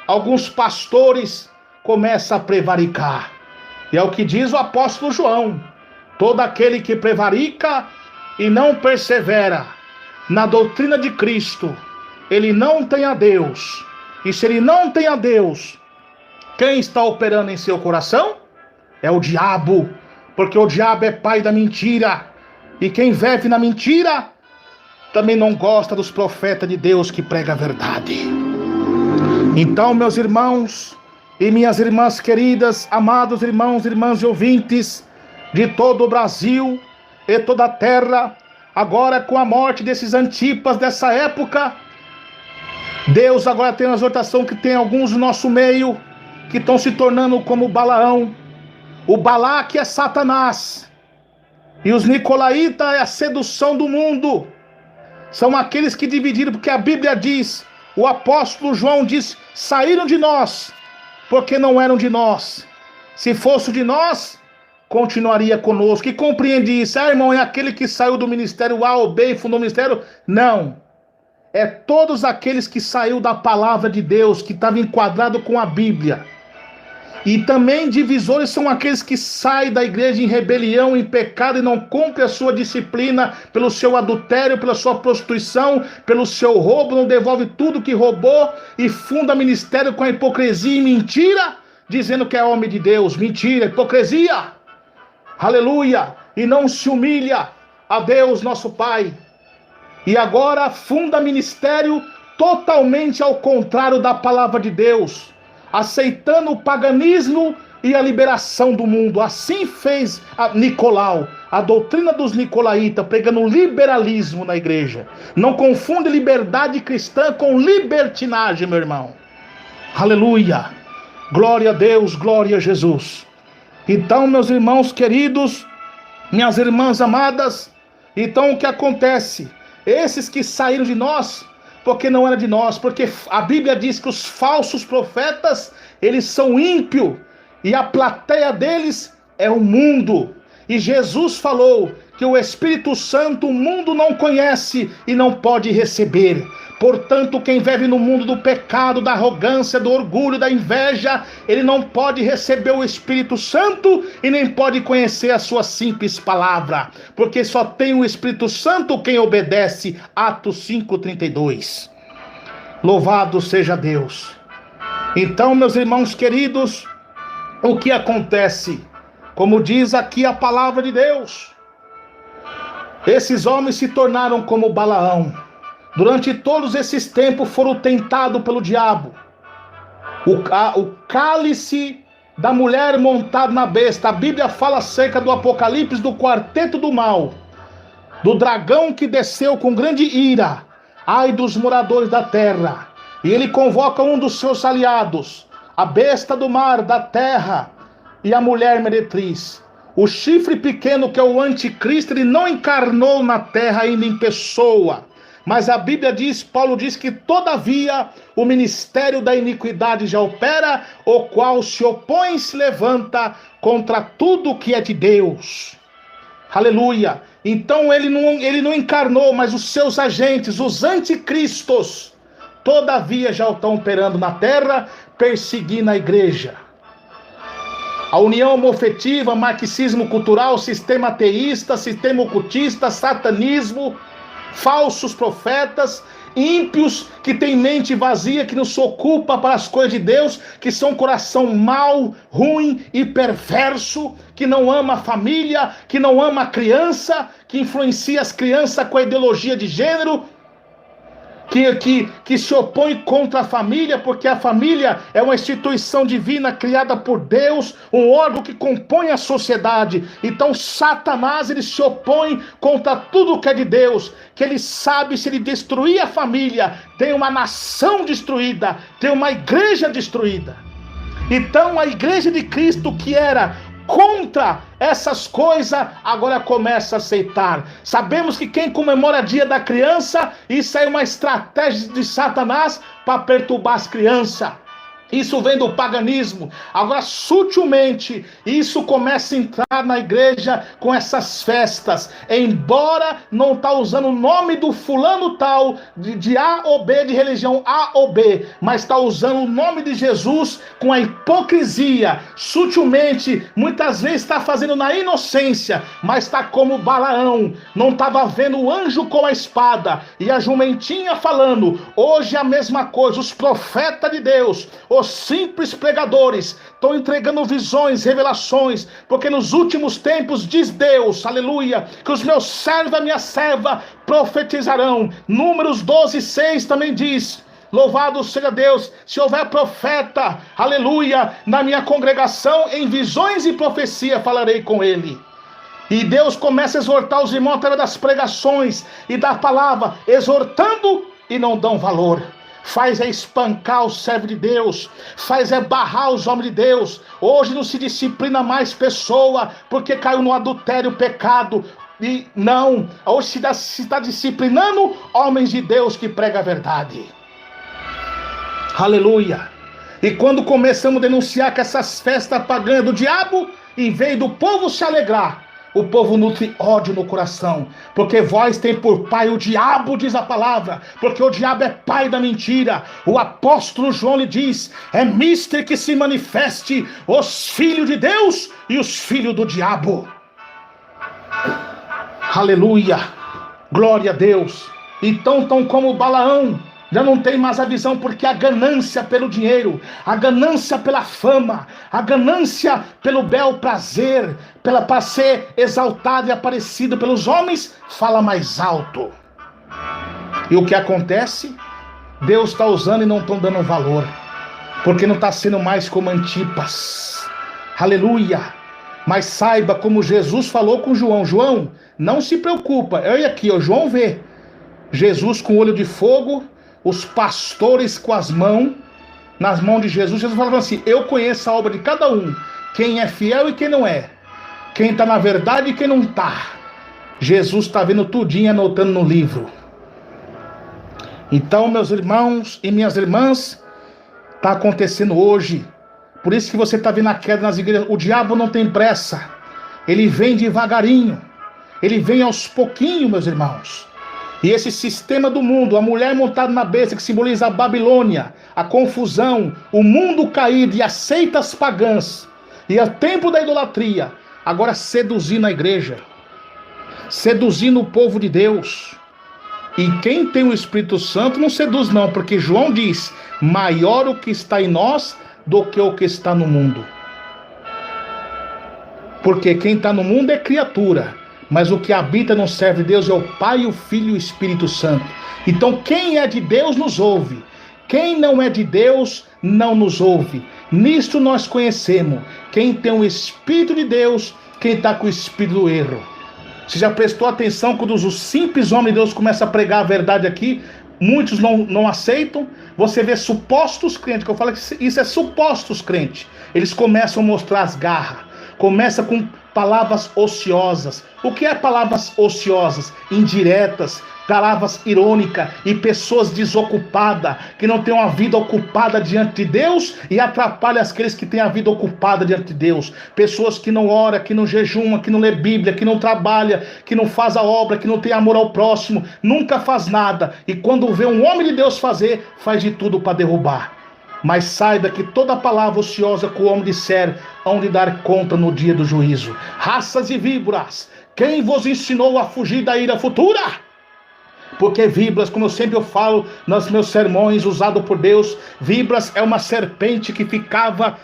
alguns pastores começam a prevaricar. E é o que diz o apóstolo João: todo aquele que prevarica e não persevera na doutrina de Cristo, ele não tem a Deus. E se ele não tem a Deus, quem está operando em seu coração? É o diabo, porque o diabo é pai da mentira, e quem vive na mentira também não gosta dos profetas de Deus que pregam a verdade. Então, meus irmãos e minhas irmãs queridas, amados irmãos e irmãs e ouvintes de todo o Brasil e toda a terra, agora com a morte desses Antipas dessa época, Deus agora tem uma exortação que tem alguns no nosso meio que estão se tornando como Balaão. O Balaque é Satanás, e os Nicolaítas é a sedução do mundo. São aqueles que dividiram, porque a Bíblia diz, o apóstolo João diz, saíram de nós, porque não eram de nós. Se fosse de nós, continuaria conosco. E compreende isso. Irmão, é aquele que saiu do ministério A ou B e fundou o ministério? Não. É todos aqueles que saiu da palavra de Deus, que estava enquadrado com a Bíblia. E também divisores são aqueles que saem da igreja em rebelião, em pecado, e não cumprem a sua disciplina pelo seu adultério, pela sua prostituição, pelo seu roubo, não devolve tudo que roubou e funda ministério com a hipocrisia e mentira, dizendo que é homem de Deus. Mentira, hipocrisia. Aleluia. E não se humilha a Deus, nosso Pai. E agora funda ministério totalmente ao contrário da palavra de Deus, aceitando o paganismo e a liberação do mundo. Assim fez a Nicolau, a doutrina dos Nicolaítas, pregando liberalismo na igreja. Não confunde liberdade cristã com libertinagem, meu irmão. Aleluia. Glória a Deus, glória a Jesus. Então, meus irmãos queridos, minhas irmãs amadas, então o que acontece? Esses que saíram de nós, porque não era de nós, porque a Bíblia diz que os falsos profetas, eles são ímpios, e a plateia deles é o mundo. E Jesus falou que o Espírito Santo o mundo não conhece e não pode receber. Portanto, quem vive no mundo do pecado, da arrogância, do orgulho, da inveja, ele não pode receber o Espírito Santo e nem pode conhecer a sua simples palavra, porque só tem o Espírito Santo quem obedece. Atos 5:32. Louvado seja Deus. Então, meus irmãos queridos, o que acontece? Como diz aqui a palavra de Deus, esses homens se tornaram como Balaão. Durante todos esses tempos foram tentados pelo diabo. O cálice da mulher montada na besta. A Bíblia fala acerca do Apocalipse, do quarteto do mal, do dragão que desceu com grande ira, ai dos moradores da terra. E ele convoca um dos seus aliados, a besta do mar, da terra, e a mulher meretriz. O chifre pequeno, que é o anticristo, ele não encarnou na terra ainda em pessoa. Mas a Bíblia diz, Paulo diz que todavia o ministério da iniquidade já opera, o qual se opõe e se levanta contra tudo que é de Deus. Aleluia. Então ele não encarnou, mas os seus agentes, os anticristos, todavia já estão operando na terra, perseguindo a igreja. A união homofetiva, marxismo cultural, sistema ateísta, sistema ocultista, satanismo, falsos profetas, ímpios, que têm mente vazia, que não se ocupa para as coisas de Deus, que são um coração mau, ruim e perverso, que não ama a família, que não ama a criança, que influencia as crianças com a ideologia de gênero, que se opõe contra a família, porque a família é uma instituição divina criada por Deus, um órgão que compõe a sociedade. Então Satanás, ele se opõe contra tudo que é de Deus, que ele sabe, se ele destruir a família, tem uma nação destruída, tem uma igreja destruída. Então a igreja de Cristo, que era contra essas coisas, agora começa a aceitar. Sabemos que quem comemora dia da criança, isso é uma estratégia de Satanás para perturbar as crianças. Isso vem do paganismo. Agora, sutilmente, isso começa a entrar na igreja com essas festas. Embora não está usando o nome do fulano tal, de A ou B, de religião A ou B, mas está usando o nome de Jesus com a hipocrisia. Sutilmente, muitas vezes está fazendo na inocência, mas está como Balaão. Não estava vendo o anjo com a espada e a jumentinha falando. Hoje é a mesma coisa. Os profetas de Deus, os simples pregadores, estão entregando visões, revelações, porque nos últimos tempos diz Deus, aleluia, que os meus servos e a minha serva profetizarão. Números 12:6 também diz: louvado seja Deus, se houver profeta, aleluia, na minha congregação, em visões e profecia falarei com ele. E Deus começa a exortar os irmãos através das pregações e da palavra, exortando e não dão valor. Faz é espancar o servo de Deus, faz é barrar os homens de Deus. Hoje não se disciplina mais pessoa, porque caiu no adultério, pecado. E não, hoje se está disciplinando homens de Deus que pregam a verdade. Aleluia. E quando começamos a denunciar que essas festas pagãs do diabo, em vez do povo se alegrar, o povo nutre ódio no coração, porque vós tem por pai o diabo, diz a palavra, porque o diabo é pai da mentira. O apóstolo João lhe diz: é mister que se manifeste os filhos de Deus e os filhos do diabo. Aleluia, glória a Deus. Então, tão como Balaão, já não tem mais a visão, porque a ganância pelo dinheiro, a ganância pela fama, a ganância pelo bel prazer, para ser exaltado e aparecido pelos homens, fala mais alto. E o que acontece? Deus está usando e não estão dando valor, porque não está sendo mais como Antipas. Aleluia. Mas saiba, como Jesus falou com João: João, não se preocupa, olha aqui, ó, João vê Jesus com olho de fogo, os pastores com as mãos, nas mãos de Jesus. Jesus falava assim: eu conheço a obra de cada um, quem é fiel e quem não é, quem está na verdade e quem não está. Jesus está vendo tudinho, anotando no livro. Então, meus irmãos e minhas irmãs, está acontecendo hoje. Por isso que você está vendo a queda nas igrejas. O diabo não tem pressa, ele vem devagarinho, ele vem aos pouquinhos, meus irmãos. E esse sistema do mundo, a mulher montada na besta, que simboliza a Babilônia, a confusão, o mundo caído e as seitas pagãs, e o tempo da idolatria, agora seduzindo a igreja, seduzindo o povo de Deus. E quem tem o Espírito Santo não seduz não, porque João diz: maior o que está em nós do que o que está no mundo. Porque quem está no mundo é criatura, mas o que habita no servo de Deus é o Pai, o Filho e o Espírito Santo. Então quem é de Deus nos ouve, quem não é de Deus não nos ouve. Nisto nós conhecemos quem tem o Espírito de Deus, quem está com o Espírito do erro. Você já prestou atenção quando os simples homens de Deus começam a pregar a verdade aqui? Muitos não aceitam. Você vê supostos crentes, que eu falo que isso é supostos crentes. Eles começam a mostrar as garras, começa com palavras ociosas. O que é palavras ociosas? Indiretas, palavras irônicas e pessoas desocupadas, que não têm uma vida ocupada diante de Deus e atrapalham aqueles que têm a vida ocupada diante de Deus. Pessoas que não oram, que não jejumam, que não lê Bíblia, que não trabalha, que não faz a obra, que não tem amor ao próximo, nunca faz nada. E quando vê um homem de Deus fazer, faz de tudo para derrubar. Mas saiba que toda palavra ociosa que o homem disser, hão de dar conta no dia do juízo. Raças e víboras, quem vos ensinou a fugir da ira futura? Porque víboras, como eu sempre falo nos meus sermões, usado por Deus, víboras é uma serpente que ficava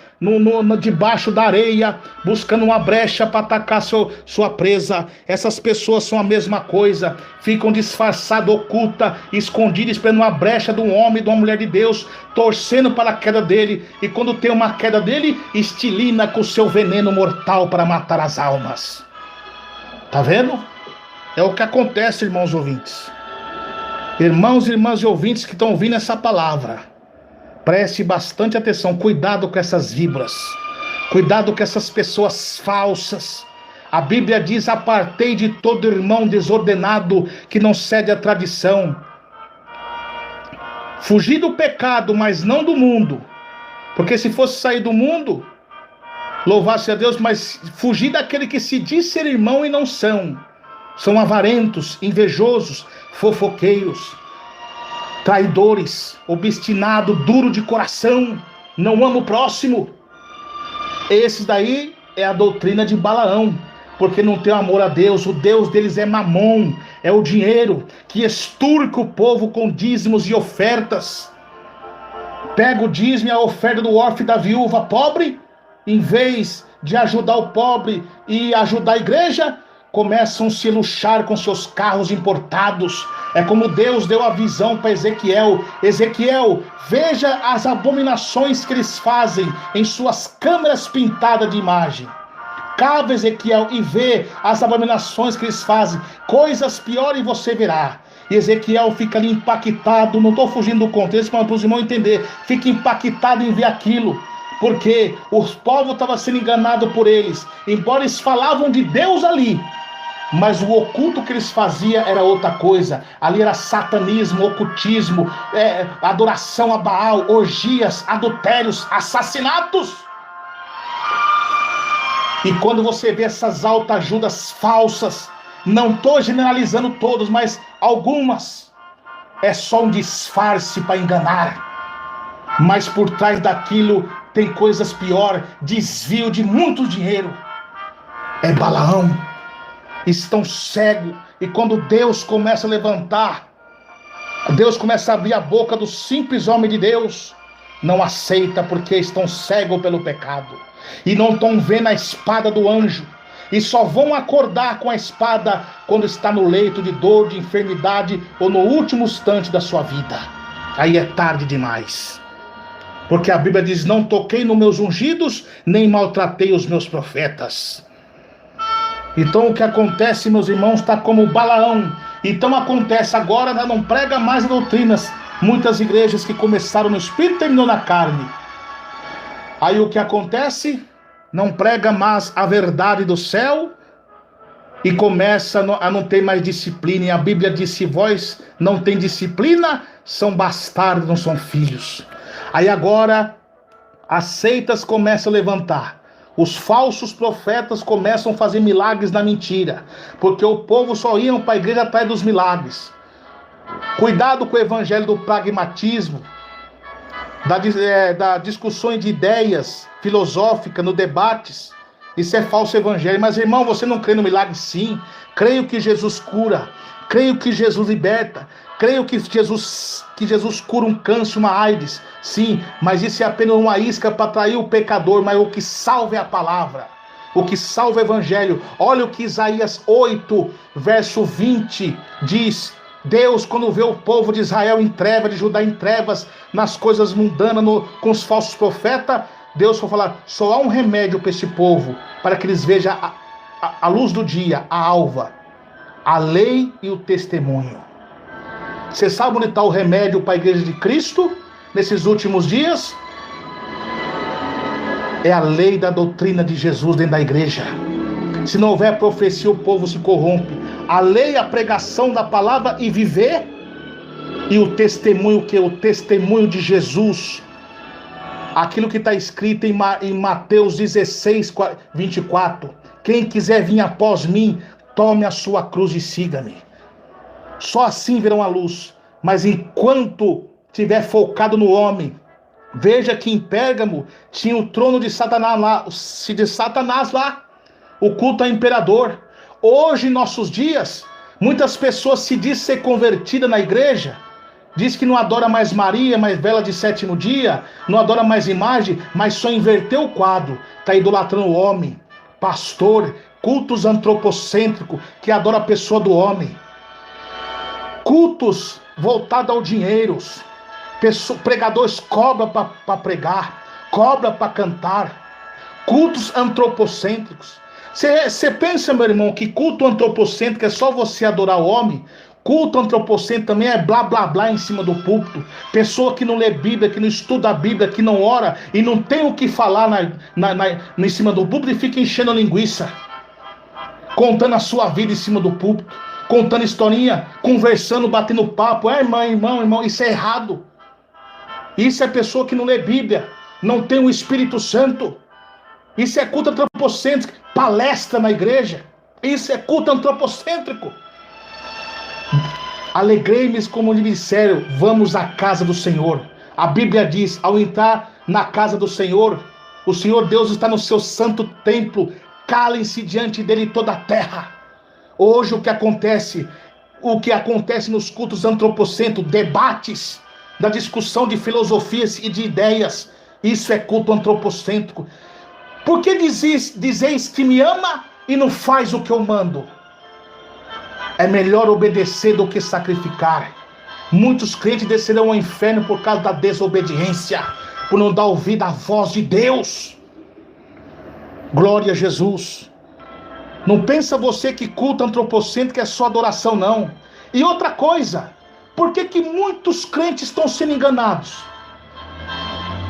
debaixo da areia, buscando uma brecha para atacar sua presa. Essas pessoas são a mesma coisa, ficam disfarçadas, ocultas, escondidas, esperando uma brecha de um homem, de uma mulher de Deus, torcendo para a queda dele, e quando tem uma queda dele, estilina com o seu veneno mortal para matar as almas. Tá vendo? É o que acontece, irmãos ouvintes. Irmãos e irmãs e ouvintes que estão ouvindo essa palavra, preste bastante atenção, cuidado com essas víboras, cuidado com essas pessoas falsas. A Bíblia diz: apartei de todo irmão desordenado que não cede à tradição. Fugir do pecado, mas não do mundo, porque se fosse sair do mundo, louvar-se a Deus, mas fugir daquele que se diz ser irmão e não são avarentos, invejosos, fofoqueiros, traidores, obstinado, duro de coração, não ama o próximo. Esses daí é a doutrina de Balaão, porque não tem amor a Deus. O Deus deles é Mamon, é o dinheiro, que exturca o povo com dízimos e ofertas. Pega o dízimo e a oferta do órfão e da viúva pobre, em vez de ajudar o pobre e ajudar a igreja, começam a se luxar com seus carros importados. É como Deus deu a visão para Ezequiel: Ezequiel, veja as abominações que eles fazem em suas câmeras pintadas de imagem. Cabe Ezequiel e vê as abominações que eles fazem, coisas piores você verá. E Ezequiel fica ali impactado, não estou fugindo do contexto, mas para os irmãos entender, fica impactado em ver aquilo, porque os povos estavam sendo enganados por eles, embora eles falavam de Deus ali, mas o oculto que eles faziam era outra coisa. Ali era satanismo, ocultismo, adoração a Baal, orgias, adultérios, assassinatos. E quando você vê essas autoajudas falsas, não estou generalizando todos, mas algumas, é só um disfarce para enganar, mas por trás daquilo tem coisas piores, desvio de muito dinheiro. É Balaão. Estão cegos, e quando Deus começa a levantar, Deus começa a abrir a boca do simples homem de Deus, não aceita, porque estão cegos pelo pecado, e não estão vendo a espada do anjo, e só vão acordar com a espada quando está no leito de dor, de enfermidade, ou no último instante da sua vida. Aí é tarde demais, porque a Bíblia diz: não toquei nos meus ungidos, nem maltratei os meus profetas. Então o que acontece, meus irmãos, está como Balaão. Então acontece agora, não prega mais doutrinas. Muitas igrejas que começaram no espírito e terminou na carne. Aí o que acontece? Não prega mais a verdade do céu e começa a não ter mais disciplina. E a Bíblia diz: se vós não tem disciplina, são bastardos, não são filhos. Aí agora as seitas começam a levantar. Os falsos profetas começam a fazer milagres na mentira, porque o povo só ia para a igreja atrás dos milagres. Cuidado com o evangelho do pragmatismo, da discussão de ideias filosóficas no debates. Isso é falso evangelho. Mas, irmão, você não crê no milagre? Sim. Creio que Jesus cura, creio que Jesus liberta, creio que Jesus cura um câncer, uma AIDS. Sim, mas isso é apenas uma isca para atrair o pecador. Mas o que salva é a palavra, o que salva é o evangelho. Olha o que Isaías 8, verso 20 diz: Deus, quando vê o povo de Israel em trevas, de Judá em trevas, nas coisas mundanas, com os falsos profetas, Deus foi falar: só há um remédio para esse povo, para que eles vejam a luz do dia, a alva, a lei e o testemunho. Você sabe onde está o remédio para a igreja de Cristo nesses últimos dias? É a lei da doutrina de Jesus dentro da igreja. Se não houver profecia, o povo se corrompe. A lei, a pregação da palavra e viver, e o testemunho, que é o testemunho de Jesus. Aquilo que está escrito em Mateus 16, 24. Quem quiser vir após mim, tome a sua cruz e siga-me. Só assim verão a luz. Mas enquanto estiver focado no homem, veja que em Pérgamo tinha o trono de Satanás lá, o culto ao imperador. Hoje, em nossos dias, Muitas pessoas se diz ser convertida na igreja, diz que não adora mais Maria, mais vela de sétimo dia, não adora mais imagem, mas só inverteu o quadro, está idolatrando o homem, pastor, cultos antropocêntricos, que adora a pessoa do homem, cultos voltados ao dinheiro, pregadores cobram para pregar, cobra para cantar, cultos antropocêntricos. Você pensa, meu irmão, que culto antropocêntrico é só você adorar o homem? Culto antropocêntrico também é blá blá blá em cima do púlpito. Pessoa que não lê Bíblia, que não estuda a Bíblia, que não ora e não tem o que falar em cima do púlpito e fica enchendo a linguiça, contando a sua vida em cima do púlpito, contando historinha, conversando, batendo papo. Irmão, isso é errado. Isso é pessoa que não lê Bíblia, não tem o Espírito Santo. Isso é culto antropocêntrico, palestra na igreja. Isso é culto antropocêntrico. Alegrei-me como lhe disseram, vamos à casa do Senhor. A Bíblia diz, ao entrar na casa do Senhor, o Senhor Deus está no seu santo templo, calem-se diante dele toda a terra. Hoje o que acontece nos cultos antropocêntricos, debates, da discussão de filosofias e de ideias, isso é culto antropocêntrico. Por que dizeis que me ama e não faz o que eu mando? É melhor obedecer do que sacrificar. Muitos crentes descerão ao inferno por causa da desobediência, por não dar ouvido à voz de Deus. Glória a Jesus. Não pensa você que culto antropocêntrico é só adoração, não. E outra coisa, por que muitos crentes estão sendo enganados?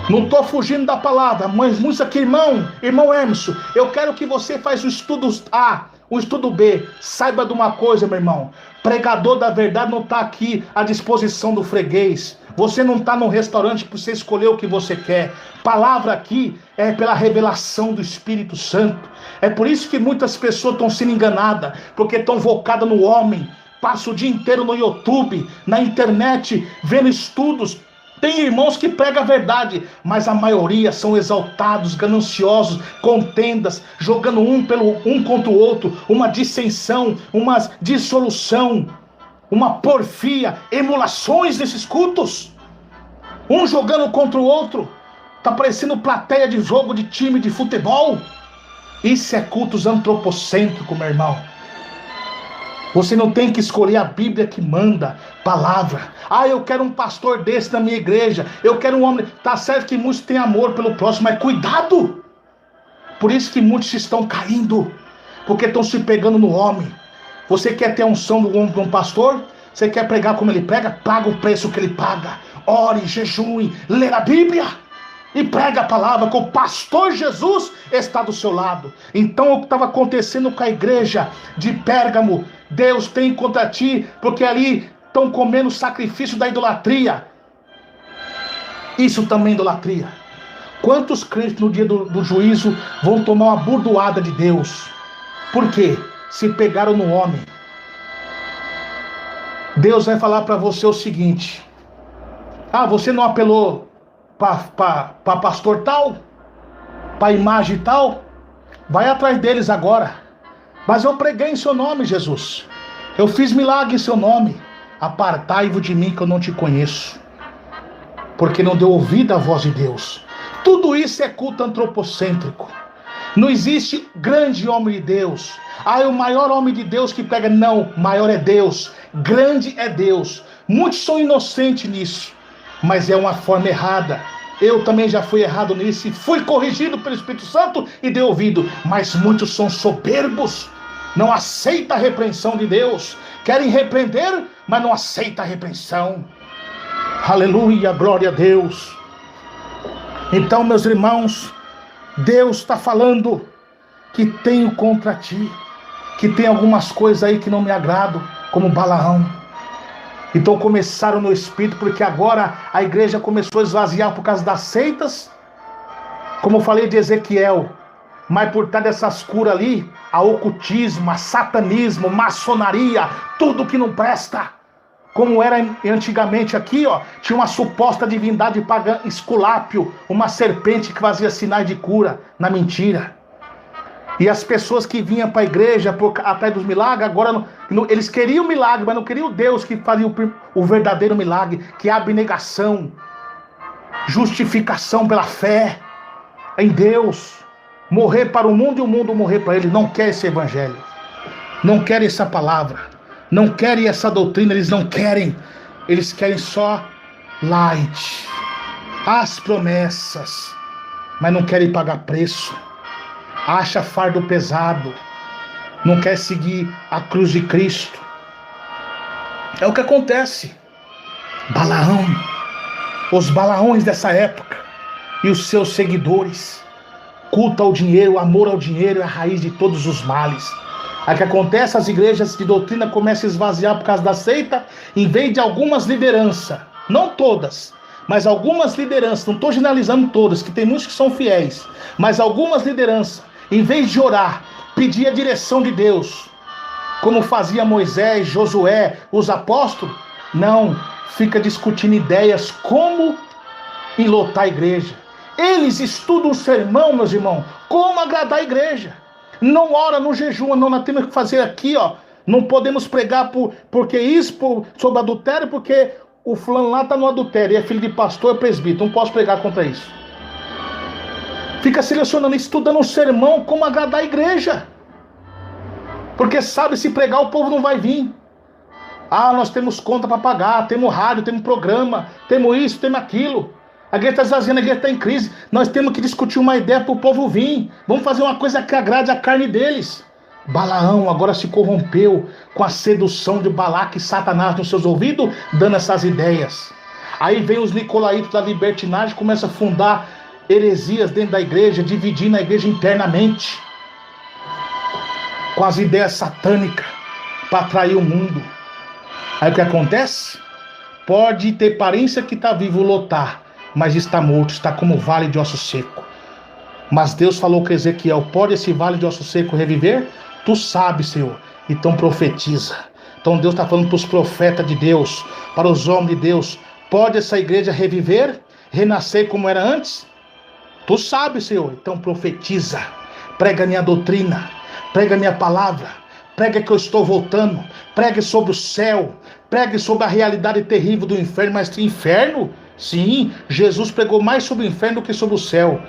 Não estou fugindo da palavra, mas muitos aqui, irmão Emerson, eu quero que você faça o estudo A, o estudo B. Saiba de uma coisa, meu irmão, pregador da verdade não está aqui à disposição do freguês. Você não está no restaurante para você escolher o que você quer. Palavra aqui é pela revelação do Espírito Santo. É por isso que muitas pessoas estão sendo enganadas, porque estão focadas no homem. Passa o dia inteiro no YouTube, na internet, vendo estudos. Tem irmãos que pregam a verdade, mas a maioria são exaltados, gananciosos, contendas, jogando um contra o outro, uma dissensão, uma dissolução, uma porfia, emulações desses cultos. Um jogando contra o outro, tá parecendo plateia de jogo de time de futebol. Isso é cultos antropocêntrico, meu irmão. Você não tem que escolher a Bíblia que manda, palavra. Eu quero um pastor desse na minha igreja. Eu quero um homem. Tá certo que muitos têm amor pelo próximo, mas cuidado. Por isso que muitos estão caindo, porque estão se pegando no homem. Você quer ter a unção de um pastor? Você quer pregar como ele prega? Paga o preço que ele paga. Ore, jejue, lê a Bíblia e prega a palavra, que o pastor Jesus está do seu lado. Então o que estava acontecendo com a igreja de Pérgamo, Deus tem contra ti, porque ali estão comendo o sacrifício da idolatria. Isso também é idolatria. Quantos crentes no dia do juízo vão tomar uma burdoada de Deus? Por quê? Se pegaram no homem. Deus vai falar para você o seguinte: você não apelou para pastor tal, para imagem tal? Vai atrás deles agora. Mas eu preguei em seu nome, Jesus. Eu fiz milagre em seu nome. Apartai-vos de mim, que eu não te conheço. Porque não deu ouvido à voz de Deus. Tudo isso é culto antropocêntrico. Não existe grande homem de Deus. É o maior homem de Deus que pega. Não, maior é Deus. Grande é Deus. Muitos são inocentes nisso, mas é uma forma errada. Eu também já fui errado nisso e fui corrigido pelo Espírito Santo e dei ouvido. Mas muitos são soberbos, não aceitam a repreensão de Deus. Querem repreender, mas não aceitam a repreensão. Aleluia, glória a Deus. Então, meus irmãos, Deus está falando que tenho contra ti, que tem algumas coisas aí que não me agradam, como Balaão. Então começaram no espírito, porque agora a igreja começou a esvaziar por causa das seitas, como eu falei de Ezequiel. Mas por trás dessas curas ali, a ocultismo, a satanismo, maçonaria, tudo que não presta. Como era antigamente aqui, tinha uma suposta divindade pagã, Esculápio, uma serpente que fazia sinais de cura, na mentira. E as pessoas que vinham para a igreja atrás dos milagres, agora eles queriam milagre, mas não queriam Deus que faria o verdadeiro milagre, que é a abnegação, justificação pela fé em Deus. Morrer para o mundo e o mundo morrer para ele. Não quer esse evangelho. Não querem essa palavra. Não querem essa doutrina. Eles não querem. Eles querem só light. As promessas. Mas não querem pagar preço. Acha fardo pesado. Não quer seguir a cruz de Cristo. É o que acontece. Balaão. Os Balaões dessa época. E os seus seguidores. Culto ao dinheiro, o amor ao dinheiro é a raiz de todos os males. Aí o que acontece? As igrejas de doutrina começam a esvaziar por causa da seita, em vez de algumas lideranças, não todas, mas algumas lideranças, não estou generalizando todas, que tem muitos que são fiéis, mas algumas lideranças, em vez de orar, pedir a direção de Deus, como fazia Moisés, Josué, os apóstolos, não, fica discutindo ideias como enlotar a igreja. Eles estudam o sermão, meus irmãos, como agradar a igreja. Não ora, não jejua, não, nós temos que fazer aqui, ó. Não podemos pregar porque isso, sobre adultério, porque o fulano lá está no adultério, e é filho de pastor, é presbítero, não posso pregar contra isso. Fica selecionando, estudando o sermão, como agradar a igreja. Porque sabe, se pregar o povo não vai vir. Ah, nós temos conta para pagar, temos rádio, temos programa, temos isso, temos aquilo. A igreja está esvaziando, a igreja está em crise. Nós temos que discutir uma ideia para o povo vir. Vamos fazer uma coisa que agrade a carne deles. Balaão agora se corrompeu com a sedução de Balaque e Satanás nos seus ouvidos, dando essas ideias. Aí vem os nicolaítas da libertinagem, começam a fundar heresias dentro da igreja, dividindo a igreja internamente, com as ideias satânicas, para atrair o mundo. Aí o que acontece? Pode ter aparência que está vivo, lotar, mas está morto, está como vale de osso seco. Mas Deus falou com Ezequiel: pode esse vale de osso seco reviver? Tu sabes, Senhor. Então profetiza. Então Deus está falando para os profetas de Deus, para os homens de Deus: pode essa igreja reviver? Renascer como era antes? Tu sabes, Senhor. Então profetiza. Prega a minha doutrina. Prega a minha palavra. Prega que eu estou voltando. Pregue sobre o céu. Pregue sobre a realidade terrível do inferno. Mas inferno? Sim, Jesus pregou mais sobre o inferno do que sobre o céu.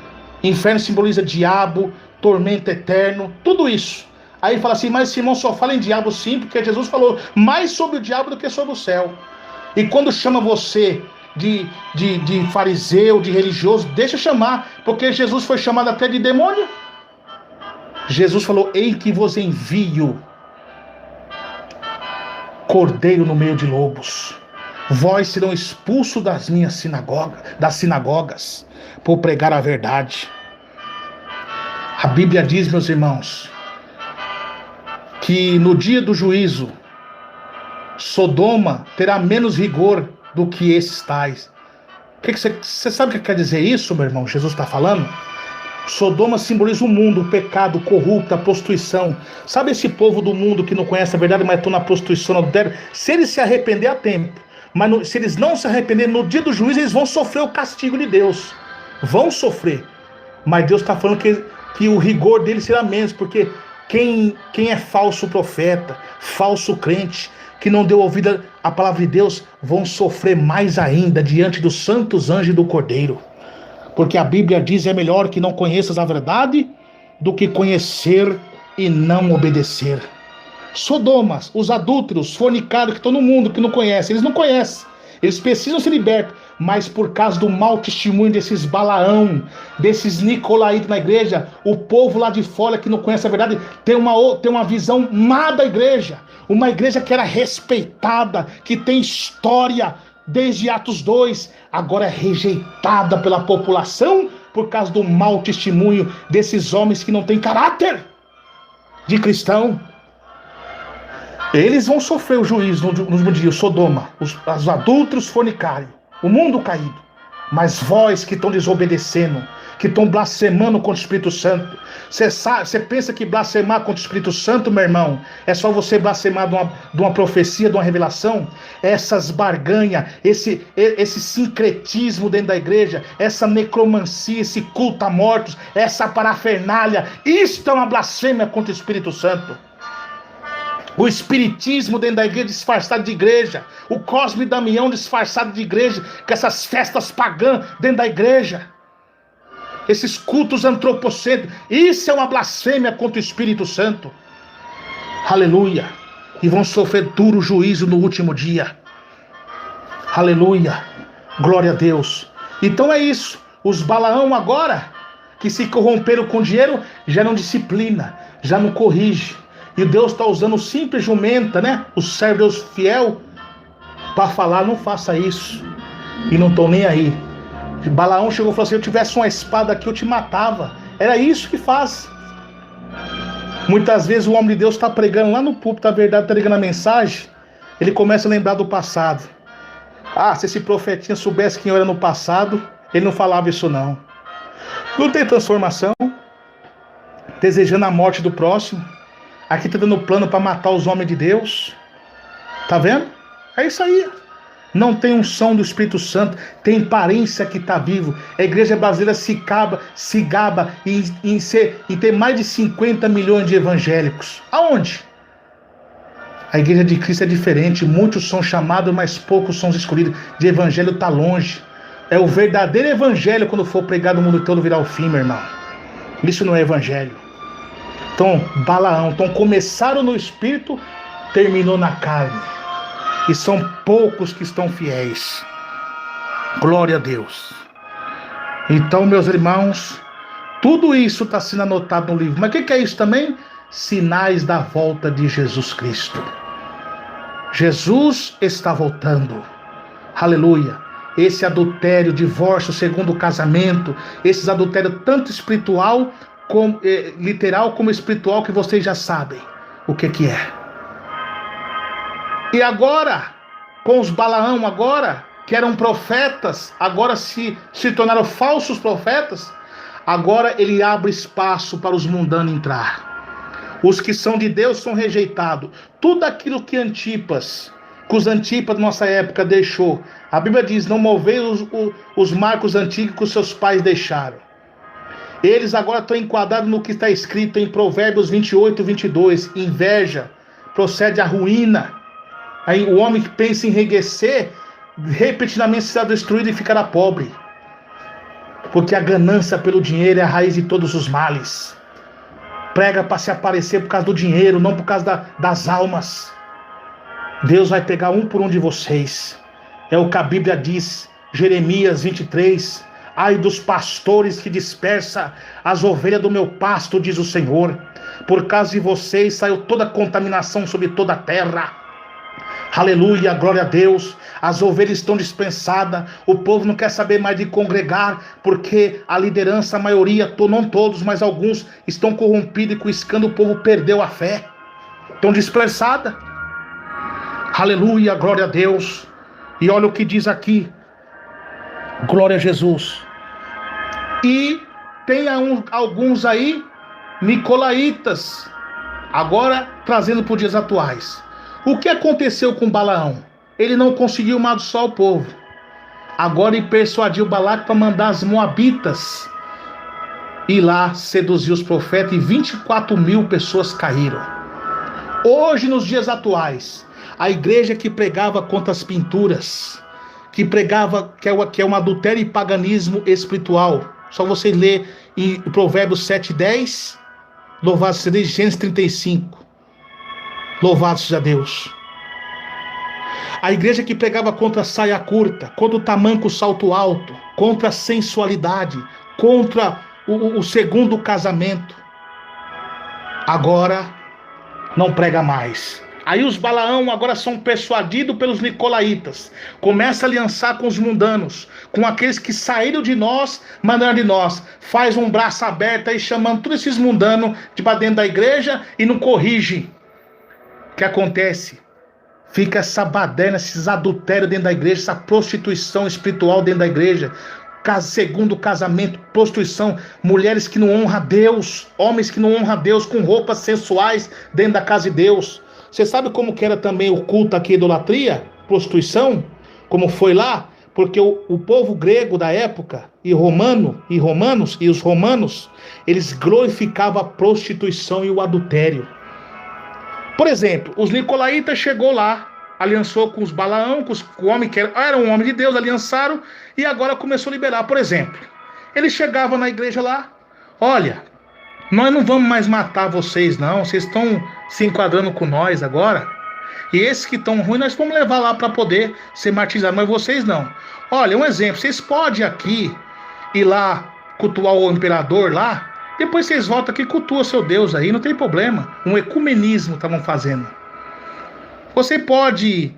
Inferno simboliza diabo, tormento eterno, tudo isso. Aí fala assim: mas esse irmão só fala em diabo. Sim, porque Jesus falou mais sobre o diabo do que sobre o céu. E quando chama você de fariseu, de religioso, deixa chamar, porque Jesus foi chamado até de demônio. Jesus falou: ei que vos envio cordeiro no meio de lobos. Vós serão expulsos das minhas sinagogas, por pregar a verdade. A Bíblia diz, meus irmãos, que no dia do juízo, Sodoma terá menos rigor do que esses tais. Você sabe o que quer dizer isso, meu irmão? Jesus está falando. Sodoma simboliza o mundo, o pecado, o corrupto, a prostituição. Sabe esse povo do mundo que não conhece a verdade, mas estão na prostituição, no adultério? Se eles se arrepender a tempo, mas se eles não se arrependerem, no dia do juízo eles vão sofrer o castigo de Deus. Vão sofrer. Mas Deus está falando que o rigor deles será menos, porque quem é falso profeta, falso crente, que não deu ouvido à palavra de Deus, vão sofrer mais ainda diante dos santos anjos do Cordeiro. Porque a Bíblia diz: é melhor que não conheças a verdade do que conhecer e não obedecer. Sodomas, os adúlteros, fornicários que estão no mundo, que não conhecem, eles não conhecem, eles precisam ser libertos, mas por causa do mau testemunho desses Balaão, desses nicolaítas na igreja, o povo lá de fora que não conhece a verdade tem uma visão má da igreja, uma igreja que era respeitada, que tem história desde Atos 2, agora é rejeitada pela população por causa do mau testemunho desses homens que não têm caráter de cristão. Eles vão sofrer o juízo no último dia, Sodoma, os adúlteros fornicários, o mundo caído. Mas vós que estão desobedecendo, que estão blasfemando contra o Espírito Santo, você pensa que blasfemar contra o Espírito Santo, meu irmão, é só você blasfemar de uma profecia, de uma revelação? Essas barganhas, esse sincretismo dentro da igreja, essa necromancia, esse culto a mortos, essa parafernália, isto é uma blasfêmia contra o Espírito Santo. O espiritismo dentro da igreja disfarçado de igreja, o Cosme e Damião disfarçado de igreja, com essas festas pagãs dentro da igreja, esses cultos antropocêntricos, isso é uma blasfêmia contra o Espírito Santo. Aleluia. E vão sofrer duro juízo no último dia. Aleluia. Glória a Deus. Então é isso. Os Balaão agora, que se corromperam com dinheiro, já não disciplina, já não corrige. E Deus está usando o simples jumenta, né? O servo Deus fiel, para falar, não faça isso. E não estão nem aí. Balaão chegou e falou assim: se eu tivesse uma espada aqui, eu te matava. Era isso que faz. Muitas vezes o homem de Deus está pregando lá no púlpito, a verdade, está ligando a mensagem, ele começa a lembrar do passado. Ah, se esse profetinha soubesse quem eu era no passado, ele não falava isso não. Não tem transformação, desejando a morte do próximo. Aqui está dando plano para matar os homens de Deus. Tá vendo? É isso aí. Não tem unção do Espírito Santo, tem aparência que está vivo. A igreja brasileira se gaba em ter mais de 50 milhões de evangélicos. Aonde? A igreja de Cristo é diferente. Muitos são chamados, mas poucos são escolhidos. De evangelho está longe. É o verdadeiro evangelho quando for pregado no mundo todo virar o fim, meu irmão. Isso não é evangelho. Então, Balaão, então começaram no Espírito, terminou na carne. E são poucos que estão fiéis. Glória a Deus. Então, meus irmãos, tudo isso está sendo anotado no livro. Mas o que é isso também? Sinais da volta de Jesus Cristo. Jesus está voltando. Aleluia. Esse adultério, divórcio, segundo casamento, esses adultérios tanto espiritual, como, literal como espiritual, que vocês já sabem o que é. E agora, com os Balaão agora, que eram profetas, agora se tornaram falsos profetas, agora ele abre espaço para os mundanos entrar. Os que são de Deus são rejeitados. Tudo aquilo que os Antipas da nossa época deixou. A Bíblia diz: não moveis os marcos antigos que os seus pais deixaram. Eles agora estão enquadrados no que está escrito em Provérbios 28, 22. Inveja procede à ruína. Aí o homem que pensa em enriquecer, repetidamente será destruído e ficará pobre. Porque a ganância pelo dinheiro é a raiz de todos os males. Prega para se aparecer por causa do dinheiro, não por causa das almas. Deus vai pegar um por um de vocês. É o que a Bíblia diz, Jeremias 23. Ai dos pastores que dispersa as ovelhas do meu pasto, diz o Senhor. Por causa de vocês saiu toda a contaminação sobre toda a terra. Aleluia, glória a Deus. As ovelhas estão dispensadas. O povo não quer saber mais de congregar, porque a liderança, a maioria, não todos, mas alguns, estão corrompidos, e com o escândalo o povo perdeu a fé. Estão dispersadas. Aleluia, glória a Deus. E olha o que diz aqui. Glória a Jesus. E tem alguns aí, nicolaítas, agora trazendo para os dias atuais. O que aconteceu com Balaão? Ele não conseguiu amaldiçoar o povo. Agora ele persuadiu Balaque para mandar as moabitas ir lá seduzir os profetas, e 24 mil pessoas caíram. Hoje, nos dias atuais, a igreja que pregava contra as pinturas, que pregava que é um adultério e paganismo espiritual. Só você ler em Provérbios 7:10, louvado seja Gênesis 35. Louvado seja Deus. A igreja que pregava contra a saia curta, contra o tamanco salto alto, contra a sensualidade, contra o segundo casamento, agora não prega mais. Aí os Balaão agora são persuadidos pelos nicolaítas. Começa a aliançar com os mundanos, com aqueles que saíram de nós, mas não eram de nós. Faz um braço aberto aí, chamando todos esses mundanos de para dentro da igreja e não corrige. O que acontece? Fica essa baderna, esses adultérios dentro da igreja, essa prostituição espiritual dentro da igreja. segundo casamento, prostituição, mulheres que não honram a Deus, homens que não honram a Deus com roupas sensuais dentro da casa de Deus. Você sabe como que era também o culto aqui, idolatria, prostituição, como foi lá? Porque o povo grego da época, e os romanos, eles glorificavam a prostituição e o adultério. Por exemplo, os nicolaítas chegou lá, aliançou com os Balaão, com o homem que era um homem de Deus, aliançaram e agora começou a liberar. Por exemplo, eles chegavam na igreja lá, olha, nós não vamos mais matar vocês não, vocês estão se enquadrando com nós agora, e esses que estão ruins nós vamos levar lá para poder ser martirizados, mas vocês não. Olha, um exemplo, vocês podem aqui ir lá cultuar o imperador lá, depois vocês voltam aqui e cultuam seu Deus aí, não tem problema. Um ecumenismo estavam fazendo. Você pode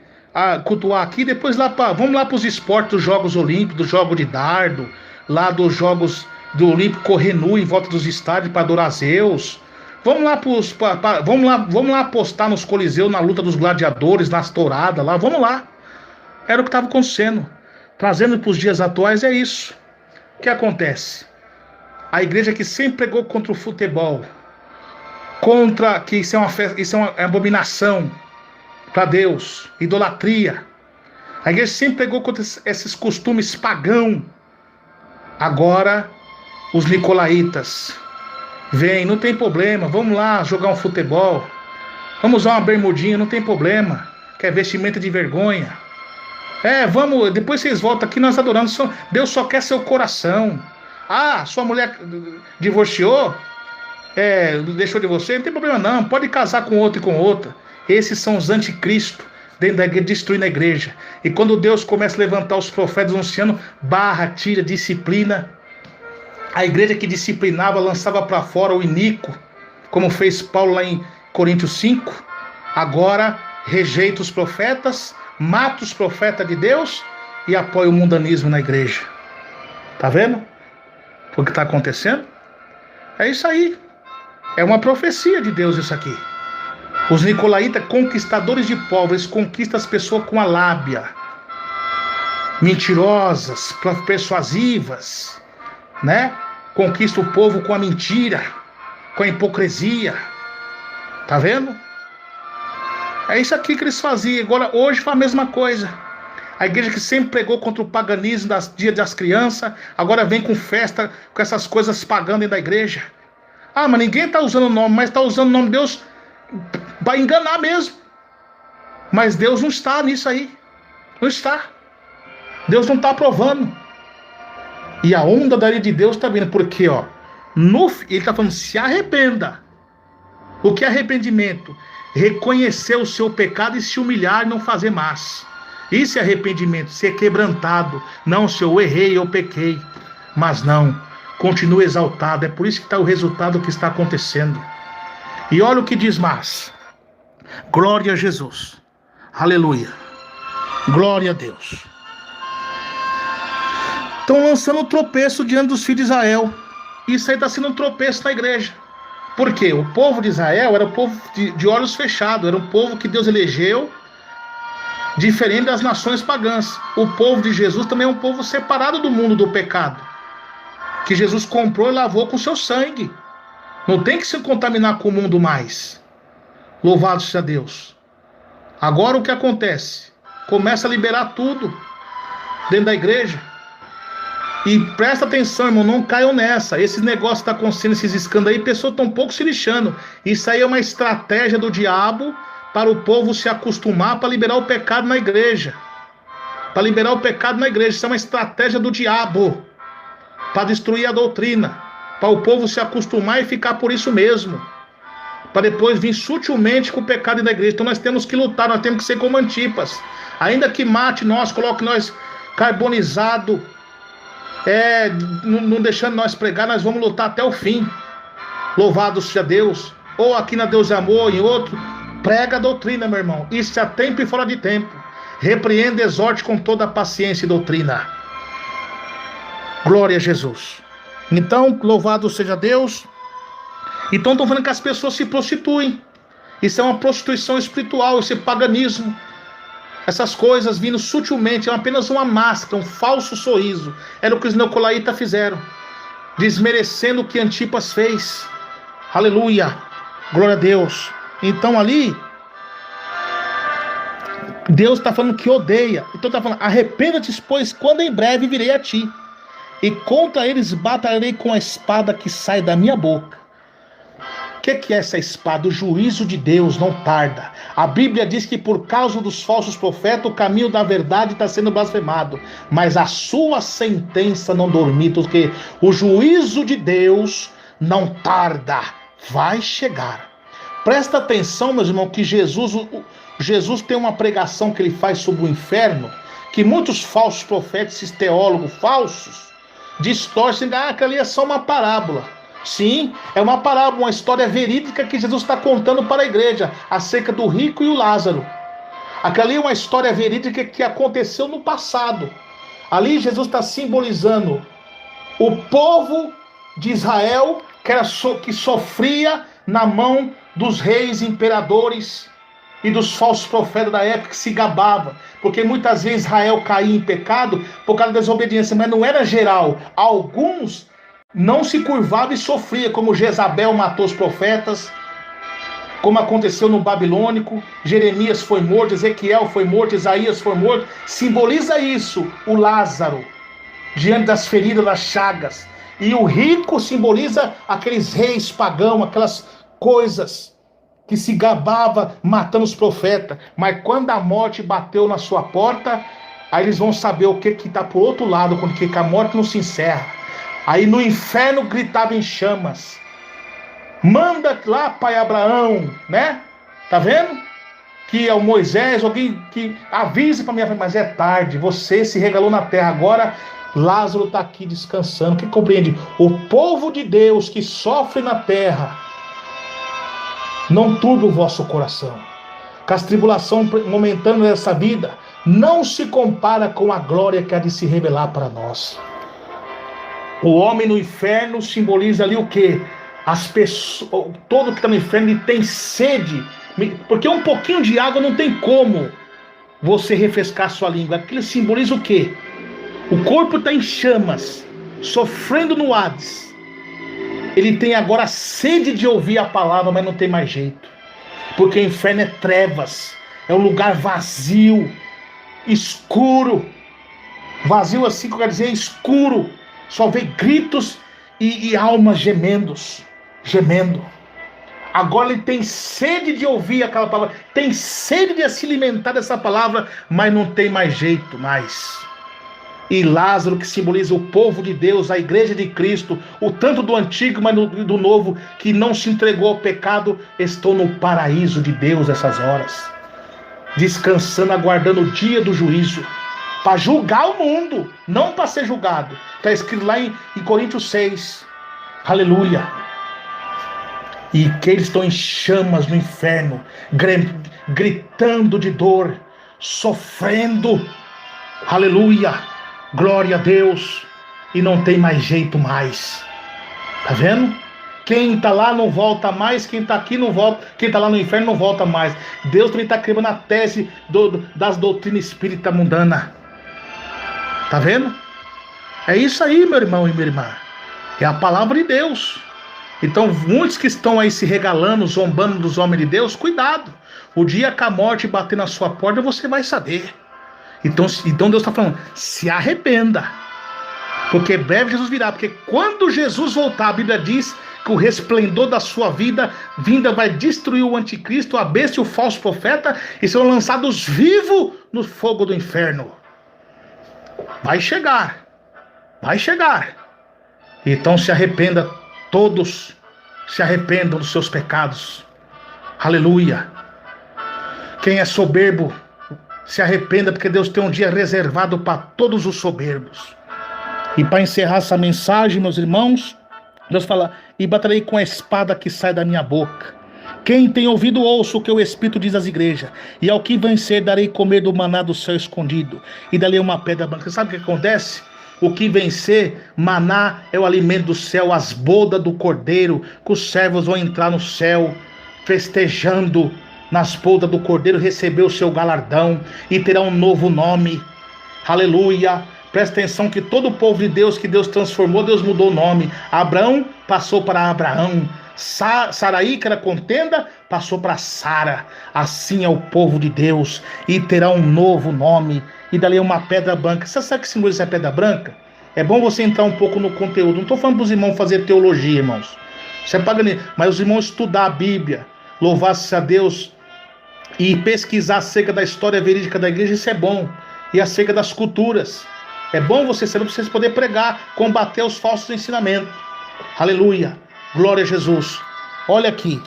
cultuar aqui, depois vamos lá para os esportes dos Jogos Olímpicos, do jogo de dardo, lá dos Jogos do Olímpico, correr nu em volta dos estádios para adorar a Zeus. Vamos lá apostar nos coliseus, na luta dos gladiadores, nas touradas lá, vamos lá. Era o que estava acontecendo. Trazendo para os dias atuais é isso. O que acontece? A igreja que sempre pregou contra o futebol, contra que isso é uma abominação para Deus, idolatria. A igreja sempre pregou contra esses costumes pagãos. Agora, os nicolaítas vêm, não tem problema, vamos lá jogar um futebol, vamos usar uma bermudinha, não tem problema, que é vestimenta de vergonha. Vamos, depois vocês voltam aqui, nós adoramos, Deus só quer seu coração. Sua mulher divorciou, deixou de você, não tem problema não, pode casar com outro e com outra. Esses são os anticristos dentro da igreja, destruindo a igreja. E quando Deus começa a levantar os profetas anunciando, tira, disciplina. A igreja que disciplinava, lançava para fora o iníquo, como fez Paulo lá em Coríntios 5, agora rejeita os profetas, mata os profetas de Deus e apoia o mundanismo na igreja. Tá vendo o que está acontecendo? É isso aí. É uma profecia de Deus isso aqui. Os nicolaítas, conquistadores de povos, eles conquistam as pessoas com a lábia. Mentirosas, persuasivas, né? Conquista o povo com a mentira, com a hipocrisia. Tá vendo? É isso aqui que eles faziam. Agora, hoje faz a mesma coisa. A igreja que sempre pregou contra o paganismo das dias das crianças, agora vem com festa, com essas coisas pagando dentro da igreja. Mas ninguém está usando o nome, mas está usando o nome de Deus para enganar mesmo. Mas Deus não está nisso aí. Não está. Deus não está aprovando. E a onda da ira de Deus está vindo. Porque, ele está falando, se arrependa. O que é arrependimento? Reconhecer o seu pecado e se humilhar e não fazer mais. Isso é arrependimento, ser quebrantado. Não, se eu errei, eu pequei. Mas não, continua exaltado. É por isso que está o resultado que está acontecendo. E olha o que diz mais. Glória a Jesus. Aleluia. Glória a Deus. Estão lançando um tropeço diante dos filhos de Israel. Isso aí está sendo um tropeço na igreja. Por quê? O povo de Israel era um povo de olhos fechados. Era um povo que Deus elegeu, diferente das nações pagãs. O povo de Jesus também é um povo separado do mundo do pecado, que Jesus comprou e lavou com seu sangue. Não tem que se contaminar com o mundo mais. Louvado seja Deus. Agora o que acontece? Começa a liberar tudo dentro da igreja. E presta atenção, irmão, não caiam nessa. Esses negócios que estão acontecendo, esses escândalos aí, pessoas estão um pouco se lixando. Isso aí é uma estratégia do diabo para o povo se acostumar para liberar o pecado na igreja. Para liberar o pecado na igreja. Isso é uma estratégia do diabo para destruir a doutrina, para o povo se acostumar e ficar por isso mesmo, para depois vir sutilmente com o pecado da igreja. Então nós temos que lutar, nós temos que ser como Antipas. Ainda que mate nós, coloque nós carbonizado, não deixando nós pregar, nós vamos lutar até o fim. Louvado seja Deus. Ou aqui na Deus é Amor, em outro, prega a doutrina, meu irmão. Isso é tempo e fora de tempo. Repreenda, exorte com toda a paciência e doutrina. Glória a Jesus. Então, louvado seja Deus. Então estão falando que as pessoas se prostituem. Isso é uma prostituição espiritual, esse paganismo. Essas coisas vindo sutilmente, é apenas uma máscara, um falso sorriso. Era o que os nicolaítas fizeram, desmerecendo o que Antipas fez. Aleluia, glória a Deus. Então ali, Deus está falando que odeia. Então está falando, arrependa-te, pois quando em breve virei a ti, e contra eles batalharei com a espada que sai da minha boca. O que é essa espada? O juízo de Deus não tarda. A Bíblia diz que por causa dos falsos profetas, o caminho da verdade está sendo blasfemado, mas a sua sentença não dormita, porque o juízo de Deus não tarda, vai chegar. Presta atenção, meus irmãos, que Jesus tem uma pregação que ele faz sobre o inferno, que muitos falsos profetas, esses teólogos falsos, distorcem, que ali é só uma parábola. Sim, é uma parábola, uma história verídica que Jesus está contando para a igreja, acerca do rico e o Lázaro. Aquela é uma história verídica que aconteceu no passado. Ali Jesus está simbolizando o povo de Israel que sofria na mão dos reis, imperadores e dos falsos profetas da época, que se gabava, porque muitas vezes Israel caía em pecado por causa da desobediência, mas não era geral. Alguns não se curvavam e sofriam, como Jezabel matou os profetas, como aconteceu no Babilônico. Jeremias foi morto, Ezequiel foi morto, Isaías foi morto. Simboliza isso o Lázaro, diante das feridas, das chagas. E o rico simboliza aqueles reis pagãos, aquelas coisas que se gabava matando os profetas. Mas quando a morte bateu na sua porta, aí eles vão saber o que está por outro lado, quando que a morte não se encerra. Aí no inferno gritava em chamas: manda lá, pai Abraão, né? Tá vendo? Que é o Moisés, alguém que avise para minha família, mas é tarde, você se regalou na terra, agora Lázaro está aqui descansando. Que compreende? O povo de Deus que sofre na terra, não turbe o vosso coração. Que as tribulações momentâneas dessa vida não se compara com a glória que há de se revelar para nós. O homem no inferno simboliza ali o quê? As pessoas, todo que está no inferno, ele tem sede, porque um pouquinho de água não tem como você refrescar sua língua. Aquilo simboliza o quê? O corpo está em chamas, sofrendo no Hades. Ele tem agora sede de ouvir a palavra, mas não tem mais jeito, porque o inferno é trevas, é um lugar vazio, escuro. Vazio assim que eu quero dizer, escuro. Só vê gritos e almas gemendo. Agora ele tem sede de ouvir aquela palavra, tem sede de se alimentar dessa palavra, mas não tem mais jeito mais. E Lázaro, que simboliza o povo de Deus, a igreja de Cristo, o tanto do antigo, mas do novo, que não se entregou ao pecado, estão no paraíso de Deus essas horas, descansando, aguardando o dia do juízo, para julgar o mundo, não para ser julgado. Está escrito lá em Coríntios 6. Aleluia. E que eles estão em chamas no inferno, gritando de dor, sofrendo. Aleluia. Glória a Deus. E não tem mais jeito mais. Tá vendo? Quem está lá não volta mais, quem está aqui não volta, quem está lá no inferno não volta mais. Deus também está quebrando a tese das doutrinas espírita mundana. Tá vendo? É isso aí, meu irmão e minha irmã. É a palavra de Deus. Então, muitos que estão aí se regalando, zombando dos homens de Deus, cuidado. O dia que a morte bater na sua porta, você vai saber. Então Deus está falando, se arrependa. Porque breve Jesus virá. Porque quando Jesus voltar, a Bíblia diz que o resplendor da sua vinda vai destruir o anticristo, a besta e o falso profeta, e serão lançados vivos no fogo do inferno. Vai chegar. Vai chegar. Então se arrependa, todos se arrependam dos seus pecados. Aleluia. Quem é soberbo, se arrependa, porque Deus tem um dia reservado para todos os soberbos. E para encerrar essa mensagem, meus irmãos, Deus fala: e baterei com a espada que sai da minha boca. Quem tem ouvido, ouça o que o Espírito diz às igrejas. E ao que vencer, darei comer do maná do céu escondido, e dali uma pedra branca. Sabe o que acontece? O que vencer, maná é o alimento do céu, as bodas do cordeiro, que os servos vão entrar no céu, festejando nas poldas do Cordeiro, recebeu o seu galardão e terá um novo nome. Aleluia. Presta atenção que todo o povo de Deus que Deus transformou, Deus mudou o nome. Abraão passou para Abraão. Saraí, que era contenda, passou para Sara. Assim é o povo de Deus e terá um novo nome. E dali é uma pedra branca. Você sabe que simboliza a pedra branca? É bom você entrar um pouco no conteúdo. Não estou falando para os irmãos fazer teologia, irmãos. Você paga, mas os irmãos estudar a Bíblia, louvar-se a Deus e pesquisar acerca da história verídica da igreja, isso é bom. E acerca das culturas. É bom você saber para vocês poderem pregar, combater os falsos ensinamentos. Aleluia. Glória a Jesus. Olha aqui.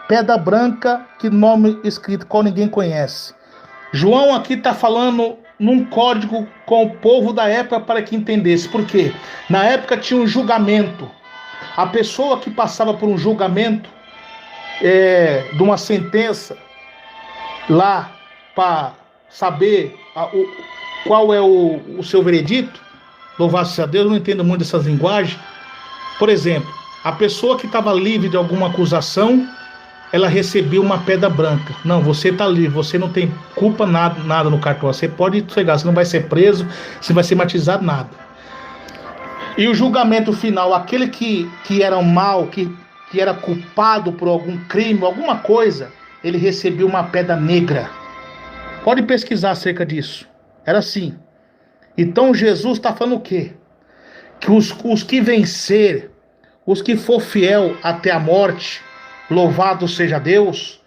Pedra branca, que nome escrito, qual ninguém conhece. João aqui está falando num código com o povo da época para que entendesse. Por quê? Na época tinha um julgamento. A pessoa que passava por um julgamento, de uma sentença, lá para saber qual é o seu veredito, louvado-se a Deus, eu não entendo muito dessas linguagens. Por exemplo, a pessoa que estava livre de alguma acusação, ela recebeu uma pedra branca. Não, você está livre, você não tem culpa, nada no cartório. Você pode entregar, você não vai ser preso, você não vai ser martirizado, nada. E o julgamento final, aquele que era mal, que era culpado por algum crime, alguma coisa, ele recebeu uma pedra negra. Pode pesquisar acerca disso. Era assim. Então Jesus está falando o quê? Que os que vencer, os que for fiel até a morte, louvado seja Deus,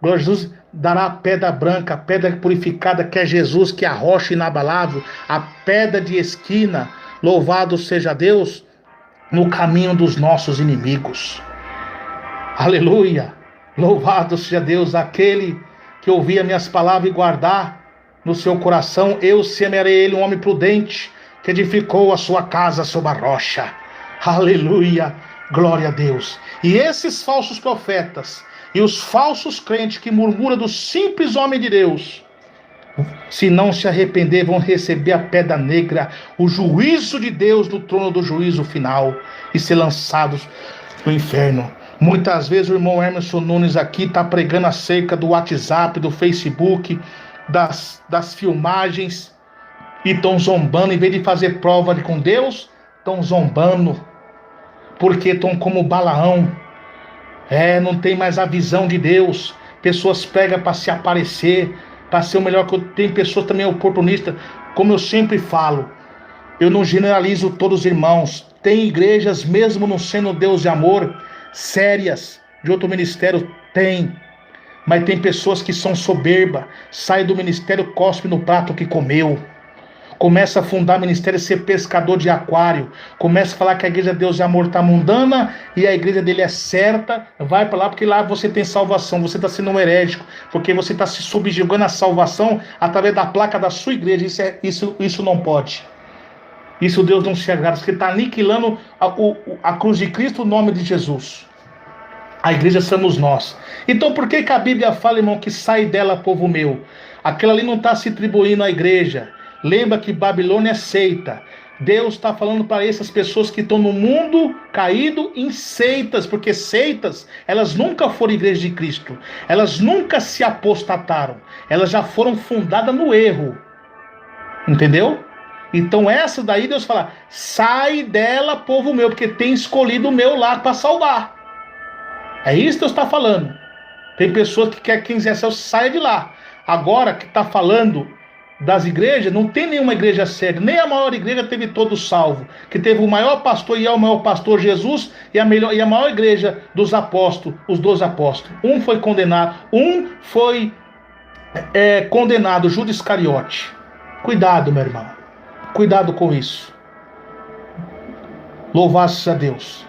glória a Jesus, dará a pedra branca, a pedra purificada, que é Jesus, que é a rocha inabalável, a pedra de esquina, louvado seja Deus, no caminho dos nossos inimigos. Aleluia! Louvado seja Deus, aquele que ouvir as minhas palavras e guardar no seu coração, eu semearei ele um homem prudente, que edificou a sua casa sobre a rocha. Aleluia! Glória a Deus. E esses falsos profetas e os falsos crentes que murmuram do simples homem de Deus, se não se arrepender, vão receber a pedra negra, o juízo de Deus no trono do juízo final, e ser lançados no inferno. Muitas vezes o irmão Emerson Nunes aqui está pregando acerca do WhatsApp, do Facebook, das filmagens, e estão zombando. Em vez de fazer prova com Deus, estão zombando, porque estão como Balaão. Não tem mais a visão de Deus. Pessoas pregam para se aparecer, para ser o melhor que eu. Tem pessoas também oportunistas. Como eu sempre falo, eu não generalizo todos os irmãos. Tem igrejas, mesmo não sendo Deus de amor, sérias, de outro ministério, tem. Mas tem pessoas que são soberbas, sai do ministério, cospe no prato que comeu. Começa a fundar ministério, ser pescador de aquário. Começa a falar que a igreja de Deus de amor está mundana e a igreja dele é certa. Vai para lá porque lá você tem salvação. Você está sendo um herético, porque você está se subjugando à salvação através da placa da sua igreja. Isso não pode. Isso Deus não se agrada, porque está aniquilando a cruz de Cristo, o nome de Jesus. A igreja somos nós. Então por que a Bíblia fala, irmão, que sai dela, povo meu? Aquela ali não está se atribuindo à igreja. Lembra que Babilônia é seita. Deus está falando para essas pessoas que estão no mundo caído em seitas, porque seitas, elas nunca foram igreja de Cristo. Elas nunca se apostataram. Elas já foram fundadas no erro. Entendeu? Então essa daí Deus fala, sai dela, povo meu, porque tem escolhido o meu lá para salvar. É isso que Deus está falando. Tem pessoas que querem que quem quiser saia de lá. Agora que está falando das igrejas, não tem nenhuma igreja séria, nem a maior igreja teve todos salvo, que teve o maior pastor e é o maior pastor Jesus, e a maior igreja dos apóstolos, os 12 apóstolos. Um foi condenado, condenado, Judas Iscariote. Cuidado, meu irmão, cuidado com isso. Louvado-se a Deus.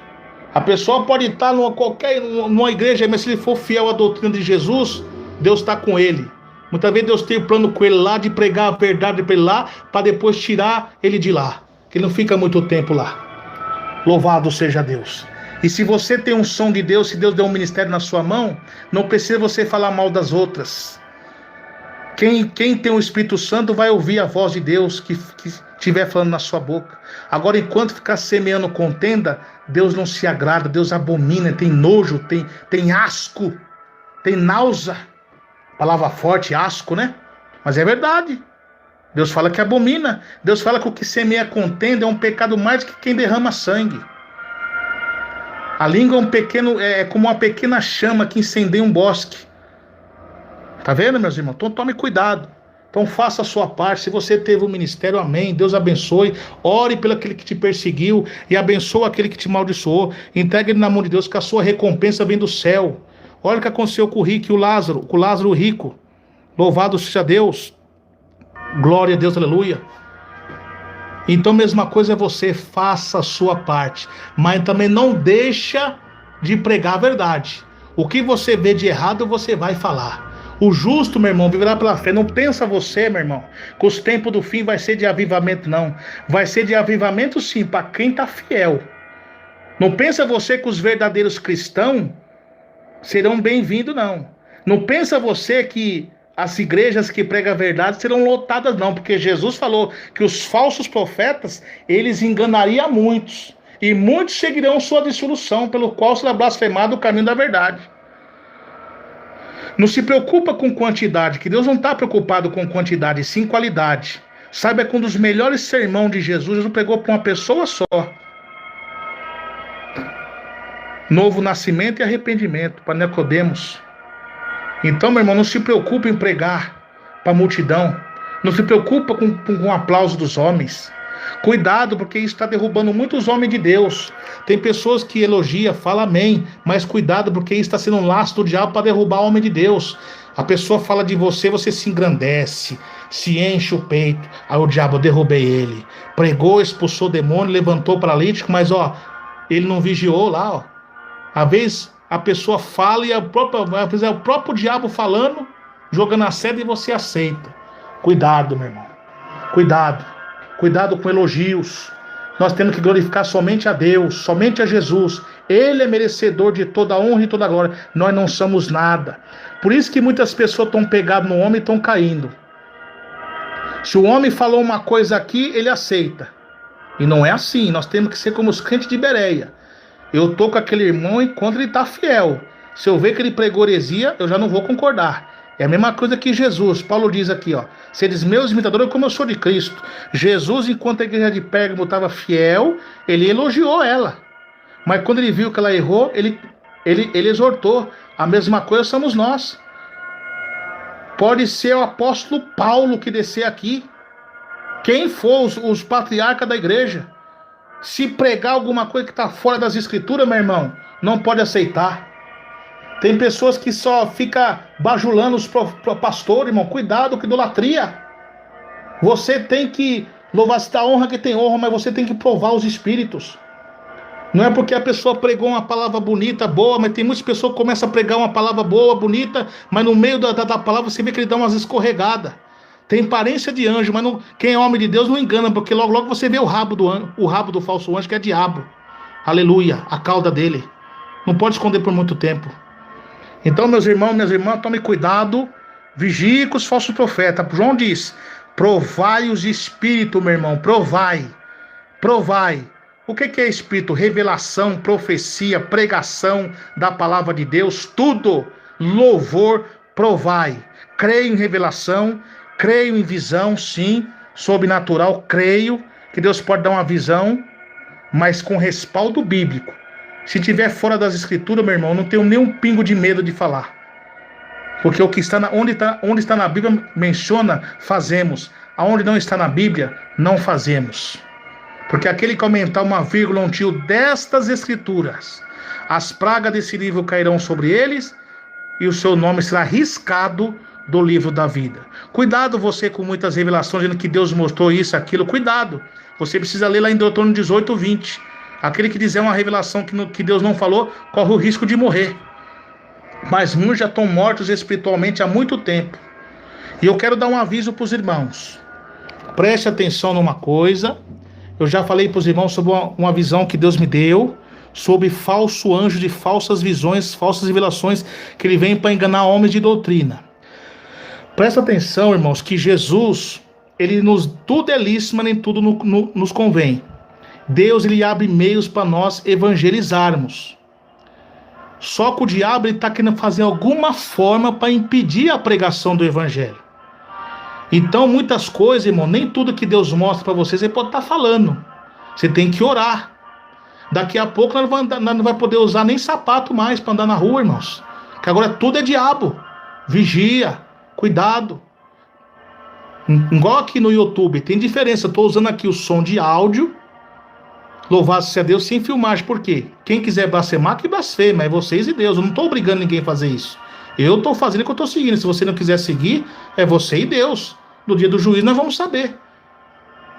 A pessoa pode estar numa igreja, mas se ele for fiel à doutrina de Jesus, Deus está com ele. Muitas vezes Deus tem o plano com ele lá de pregar a verdade para ele lá, para depois tirar ele de lá, que ele não fica muito tempo lá. Louvado seja Deus. E se você tem um som de Deus, se Deus der um ministério na sua mão, não precisa você falar mal das outras. Quem tem o Espírito Santo vai ouvir a voz de Deus que estiver falando na sua boca. Agora, enquanto ficar semeando contenda, Deus não se agrada, Deus abomina, tem nojo, tem asco, tem náusea. Palavra forte, asco, né? Mas é verdade. Deus fala que abomina. Deus fala que o que semeia contenda é um pecado mais que quem derrama sangue. A língua é como uma pequena chama que incendeia um bosque. Tá vendo, meus irmãos? Então tome cuidado. Então faça a sua parte. Se você teve um ministério, amém. Deus abençoe. Ore pelo aquele que te perseguiu e abençoe aquele que te amaldiçoou. Entregue ele na mão de Deus, que a sua recompensa vem do céu. Olha o que aconteceu com o rico e o Lázaro, com o Lázaro rico. Louvado seja Deus. Glória a Deus, aleluia. Então, mesma coisa é você, faça a sua parte. Mas também não deixa de pregar a verdade. O que você vê de errado, você vai falar. O justo, meu irmão, viverá pela fé. Não pensa você, meu irmão, que os tempos do fim vai ser de avivamento, não. Vai ser de avivamento, sim, para quem está fiel. Não pensa você que os verdadeiros cristãos serão bem-vindos, não. Não pensa você que as igrejas que pregam a verdade serão lotadas, não. Porque Jesus falou que os falsos profetas, eles enganariam muitos. E muitos seguirão sua dissolução, pelo qual será blasfemado o caminho da verdade. Não se preocupa com quantidade, que Deus não está preocupado com quantidade, sim qualidade. Saiba que um dos melhores sermões de Jesus pregou para uma pessoa só. Novo nascimento e arrependimento, para Nicodemos. Então, meu irmão, não se preocupe em pregar para a multidão. Não se preocupa com o aplauso dos homens. Cuidado, porque isso está derrubando muitos homens de Deus. Tem pessoas que elogiam, falam amém, mas cuidado, porque isso está sendo um laço do diabo para derrubar o homem de Deus. A pessoa fala de você, você se engrandece, se enche o peito. Aí o diabo, eu derrubei ele. Pregou, expulsou o demônio, levantou o paralítico, mas ele não vigiou lá. Às vezes a pessoa fala e é o próprio diabo falando, jogando a seda e você aceita. Cuidado, meu irmão. Cuidado. Cuidado com elogios. Nós temos que glorificar somente a Deus, somente a Jesus. Ele é merecedor de toda a honra e toda a glória. Nós não somos nada. Por isso que muitas pessoas estão pegadas no homem e estão caindo. Se o homem falou uma coisa aqui, ele aceita. E não é assim. Nós temos que ser como os crentes de Bereia. Eu estou com aquele irmão enquanto ele está fiel. Se eu ver que ele pregou heresia, eu já não vou concordar. É a mesma coisa que Jesus. Paulo diz aqui, seres meus imitadores como eu sou de Cristo. Jesus, enquanto a igreja de Pérgamo estava fiel, ele elogiou ela. Mas quando ele viu que ela errou, ele exortou. A mesma coisa somos nós. Pode ser o apóstolo Paulo que descer aqui. Quem for os patriarcas da igreja. Se pregar alguma coisa que está fora das escrituras, meu irmão, não pode aceitar. Tem pessoas que só ficam bajulando os pastores, irmão. Cuidado com idolatria. Você tem que louvar-se da honra que tem honra, mas você tem que provar os espíritos. Não é porque a pessoa pregou uma palavra bonita, boa, mas tem muitas pessoas que começam a pregar uma palavra boa, bonita, mas no meio da palavra você vê que ele dá umas escorregadas. Tem aparência de anjo, mas quem é homem de Deus não engana, porque logo você vê o rabo do falso anjo, que é diabo. Aleluia, a cauda dele. Não pode esconder por muito tempo. Então, meus irmãos, minhas irmãs, tome cuidado, vigie com os falsos profetas. João diz, provai os espíritos, meu irmão, provai. O que é espírito? Revelação, profecia, pregação da palavra de Deus, tudo, louvor, provai. Creio em revelação, creio em visão, sim, sobrenatural, creio que Deus pode dar uma visão, mas com respaldo bíblico. Se estiver fora das escrituras, meu irmão, não tenho nem um pingo de medo de falar. Porque o que está onde está na Bíblia menciona, fazemos. Aonde não está na Bíblia, não fazemos. Porque aquele que aumentar uma vírgula, um tio destas escrituras, as pragas desse livro cairão sobre eles e o seu nome será riscado do livro da vida. Cuidado você com muitas revelações, dizendo que Deus mostrou isso, aquilo. Cuidado. Você precisa ler lá em Deuteronômio 18, 20. Aquele que dizer uma revelação que Deus não falou, corre o risco de morrer. Mas muitos já estão mortos espiritualmente há muito tempo. E eu quero dar um aviso para os irmãos. Preste atenção numa coisa. Eu já falei para os irmãos sobre uma visão que Deus me deu, sobre falso anjo de falsas visões, falsas revelações, que ele vem para enganar homens de doutrina. Presta atenção, irmãos, que Jesus, tudo é lícito, mas nem tudo nos convém. Deus, ele abre meios para nós evangelizarmos. Só que o diabo está querendo fazer alguma forma para impedir a pregação do evangelho. Então, muitas coisas, irmão, nem tudo que Deus mostra para você, você pode estar falando. Você tem que orar. Daqui a pouco nós não vai poder usar nem sapato mais para andar na rua, irmãos. Que agora tudo é diabo. Vigia, cuidado. Igual aqui no YouTube, tem diferença. Eu estou usando aqui o som de áudio. Louvado seja Deus sem filmagem. Por quê? Quem quiser blasfemar, que blasfema. É vocês e Deus. Eu não estou obrigando ninguém a fazer isso. Eu estou fazendo o que eu estou seguindo. Se você não quiser seguir, é você e Deus. No dia do juízo nós vamos saber.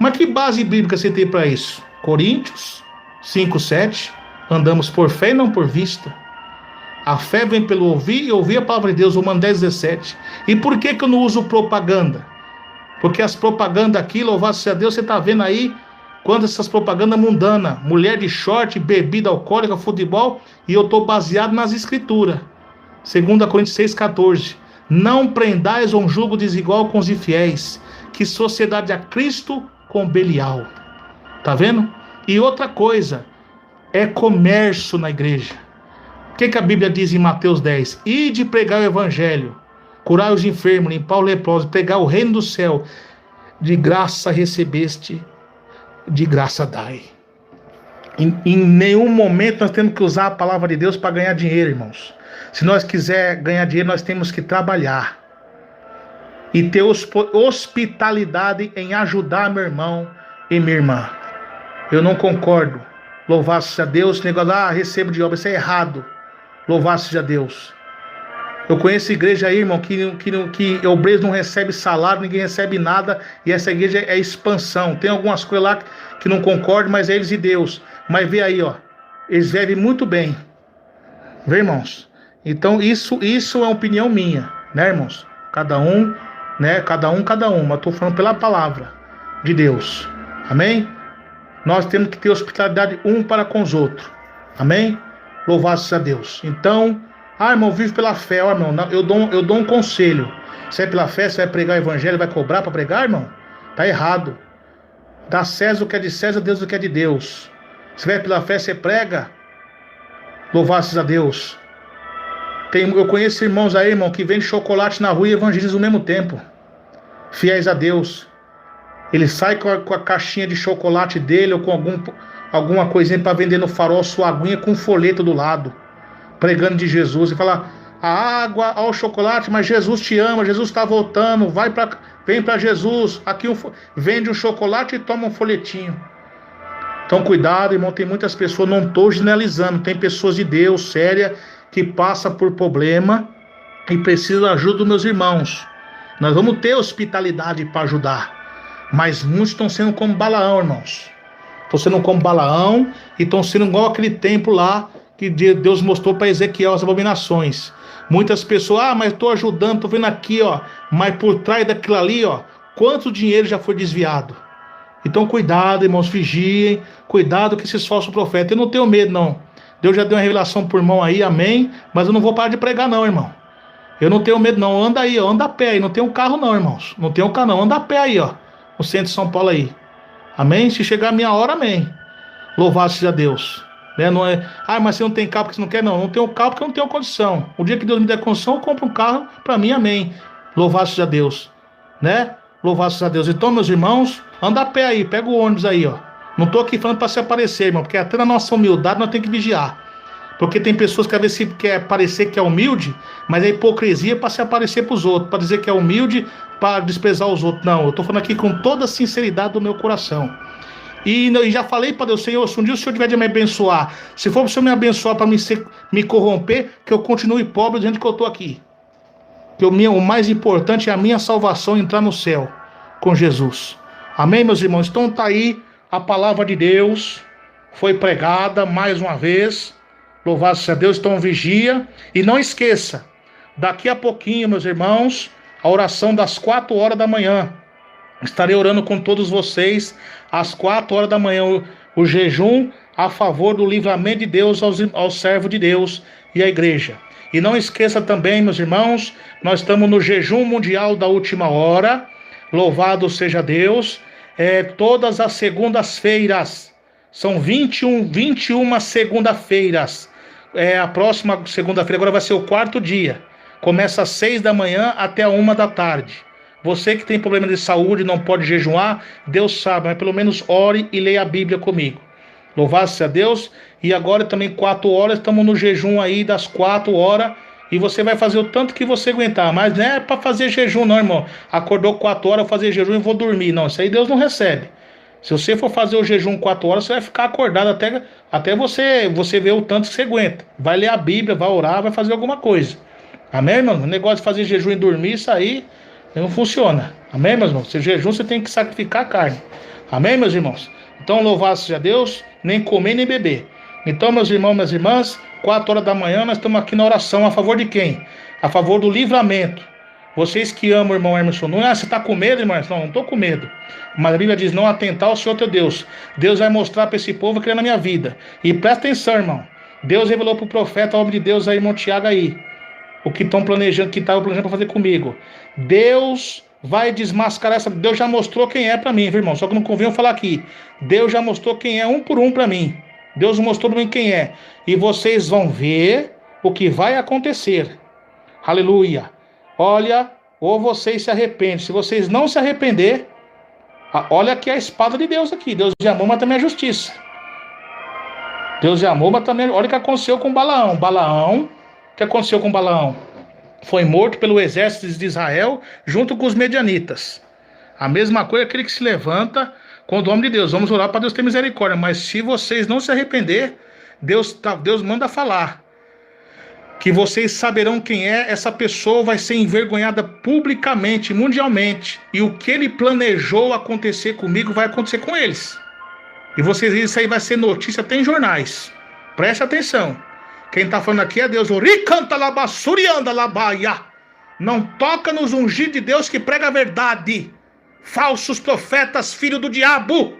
Mas que base bíblica você tem para isso? Coríntios 5:7. Andamos por fé e não por vista. A fé vem pelo ouvir e ouvir a palavra de Deus. Romanos 10:17. E por que eu não uso propaganda? Porque as propagandas aqui, louvado seja Deus, você está vendo aí quantas essas propagandas mundanas. Mulher de short, bebida alcoólica, futebol. E eu estou baseado nas escrituras. 2 Coríntios 6:14. Não prendais um jugo desigual com os infiéis, que sociedade a Cristo com Belial. Tá vendo? E outra coisa, é comércio na igreja. O que a Bíblia diz em Mateus 10? Ide pregar o evangelho, curar os enfermos, limpar os leprosos, pregar o reino do céu. De graça recebeste, de graça dai. Em nenhum momento nós temos que usar a palavra de Deus para ganhar dinheiro, irmãos. Se nós quiser ganhar dinheiro, nós temos que trabalhar. E ter hospitalidade em ajudar meu irmão e minha irmã. Eu não concordo. Louvado seja Deus. Negócio, recebo de obra. Isso é errado. Louvado seja Deus. Eu conheço igreja aí, irmão, que obreiro não recebe salário, ninguém recebe nada. E essa igreja é expansão. Tem algumas coisas lá que não concordo, mas é eles e Deus. Mas vê aí, ó. Eles vivem muito bem. Vê, irmãos? Então isso é uma opinião minha, né, irmãos? Cada um, né? Cada um. Mas estou falando pela palavra de Deus. Amém? Nós temos que ter hospitalidade um para com os outros. Amém? Louvado seja Deus. Então, irmão, vive pela fé, ó, irmão. Eu dou um conselho. Se é pela fé, você vai pregar o evangelho, vai cobrar para pregar, irmão? Tá errado. Dá César o que é de César, Deus o que é de Deus. Se vai pela fé, você prega. Louvado seja Deus. Eu conheço irmãos aí, irmão, que vendem chocolate na rua e evangelizam ao mesmo tempo. Fiéis a Deus. Ele sai com a caixinha de chocolate dele ou com alguma coisinha para vender no farol, sua aguinha com um folheto do lado. Pregando de Jesus. E fala, a água ao chocolate, mas Jesus te ama, Jesus está voltando, vem para Jesus. Aqui vende um chocolate e toma um folhetinho. Então cuidado, irmão, tem muitas pessoas, não estou generalizando, tem pessoas de Deus, séria, que passa por problema e precisa da ajuda dos meus irmãos. Nós vamos ter hospitalidade para ajudar. Mas muitos estão sendo como Balaão, irmãos. Estão sendo como Balaão e estão sendo igual aquele templo lá que Deus mostrou para Ezequiel as abominações. Muitas pessoas, mas estou ajudando, estou vendo aqui, ó. Mas por trás daquilo ali, ó, quanto dinheiro já foi desviado. Então cuidado, irmãos, vigiem. Cuidado com esses falsos profetas. Eu não tenho medo, não. Deus já deu uma revelação por irmão aí, amém. Mas eu não vou parar de pregar, não, irmão. Eu não tenho medo, não. Anda aí, ó. Anda a pé aí. Não tem um carro, não, irmãos. Não tem um carro, não. Anda a pé aí, ó. No centro de São Paulo aí. Amém? Se chegar a minha hora, amém. Louvado seja Deus. Né? Não é, mas você não tem carro porque você não quer? Não. Não tenho carro porque eu não tenho condição. O dia que Deus me der condição, eu compro um carro para mim, amém. Louvado seja Deus. Né? Louvado seja Deus. Então, meus irmãos, anda a pé aí. Pega o ônibus aí, ó. Não estou aqui falando para se aparecer, irmão. Porque até na nossa humildade nós temos que vigiar. Porque tem pessoas que às vezes quer parecer que é humilde, mas é hipocrisia para se aparecer para os outros, para dizer que é humilde, para desprezar os outros. Não, eu estou falando aqui com toda a sinceridade do meu coração. E já falei para Deus, Senhor, se um dia o Senhor tiver de me abençoar, se for para o Senhor me abençoar para me corromper, que eu continue pobre do jeito que eu estou aqui. Que o mais importante é a minha salvação, entrar no céu com Jesus. Amém, meus irmãos? Então está aí a palavra de Deus, foi pregada mais uma vez. Louvado seja Deus, então vigia. E não esqueça, daqui a pouquinho, meus irmãos, a oração das 4 horas da manhã. Estarei orando com todos vocês às 4 horas da manhã. O jejum a favor do livramento de Deus aos servos de Deus e à igreja. E não esqueça também, meus irmãos, nós estamos no jejum mundial da última hora. Louvado seja Deus. Todas as segundas-feiras. São 21 segunda-feiras. A próxima segunda-feira agora vai ser o 4º dia. Começa às 6 da manhã até a 1 da tarde. Você que tem problema de saúde, não pode jejuar, Deus sabe, mas pelo menos ore e leia a Bíblia comigo. Louvado seja Deus. E agora também 4 horas, estamos no jejum aí das 4 horas. E você vai fazer o tanto que você aguentar. Mas não é para fazer jejum não, irmão. Acordou 4 horas, eu vou fazer jejum e vou dormir. Não, isso aí Deus não recebe. Se você for fazer o jejum 4 horas, você vai ficar acordado até você ver o tanto que você aguenta. Vai ler a Bíblia, vai orar, vai fazer alguma coisa. Amém, irmão? O negócio de fazer jejum e dormir, isso aí não funciona. Amém, meus irmãos? Se jejum, você tem que sacrificar a carne. Amém, meus irmãos? Então, louvado seja Deus, nem comer nem beber. Então, meus irmãos, minhas irmãs, 4 horas da manhã, nós estamos aqui na oração. A favor de quem? A favor do livramento. Vocês que amam o irmão Emerson Nunes, você está com medo, irmão? Não estou com medo. Mas a Bíblia diz, não atentar ao Senhor teu Deus. Deus vai mostrar para esse povo que ele é na minha vida. E presta atenção, irmão. Deus revelou para o profeta, o homem de Deus aí, irmão Tiago aí. O que estão planejando, que estavam planejando para fazer comigo. Deus vai desmascarar essa... Deus já mostrou quem é para mim, viu, irmão? Só que não convém eu falar aqui. Deus já mostrou quem é um por um para mim. Deus mostrou para mim quem é. E vocês vão ver o que vai acontecer. Aleluia. Olha, ou vocês se arrependem. Se vocês não se arrepender, olha aqui a espada de Deus aqui. Deus de amor, mas também é justiça. Deus de amor, mas também... Olha o que aconteceu com Balaão. O que aconteceu com Balaão? Foi morto pelo exército de Israel junto com os medianitas. A mesma coisa aquele que se levanta contra o homem de Deus. Vamos orar para Deus ter misericórdia. Mas se vocês não se arrepender, Deus manda falar que vocês saberão quem é. Essa pessoa vai ser envergonhada publicamente, mundialmente. E o que ele planejou acontecer comigo vai acontecer com eles. E vocês, isso aí vai ser notícia até em jornais. Preste atenção. Quem está falando aqui é Deus. Não toca nos ungidos de Deus que prega a verdade. Falsos profetas, filho do diabo.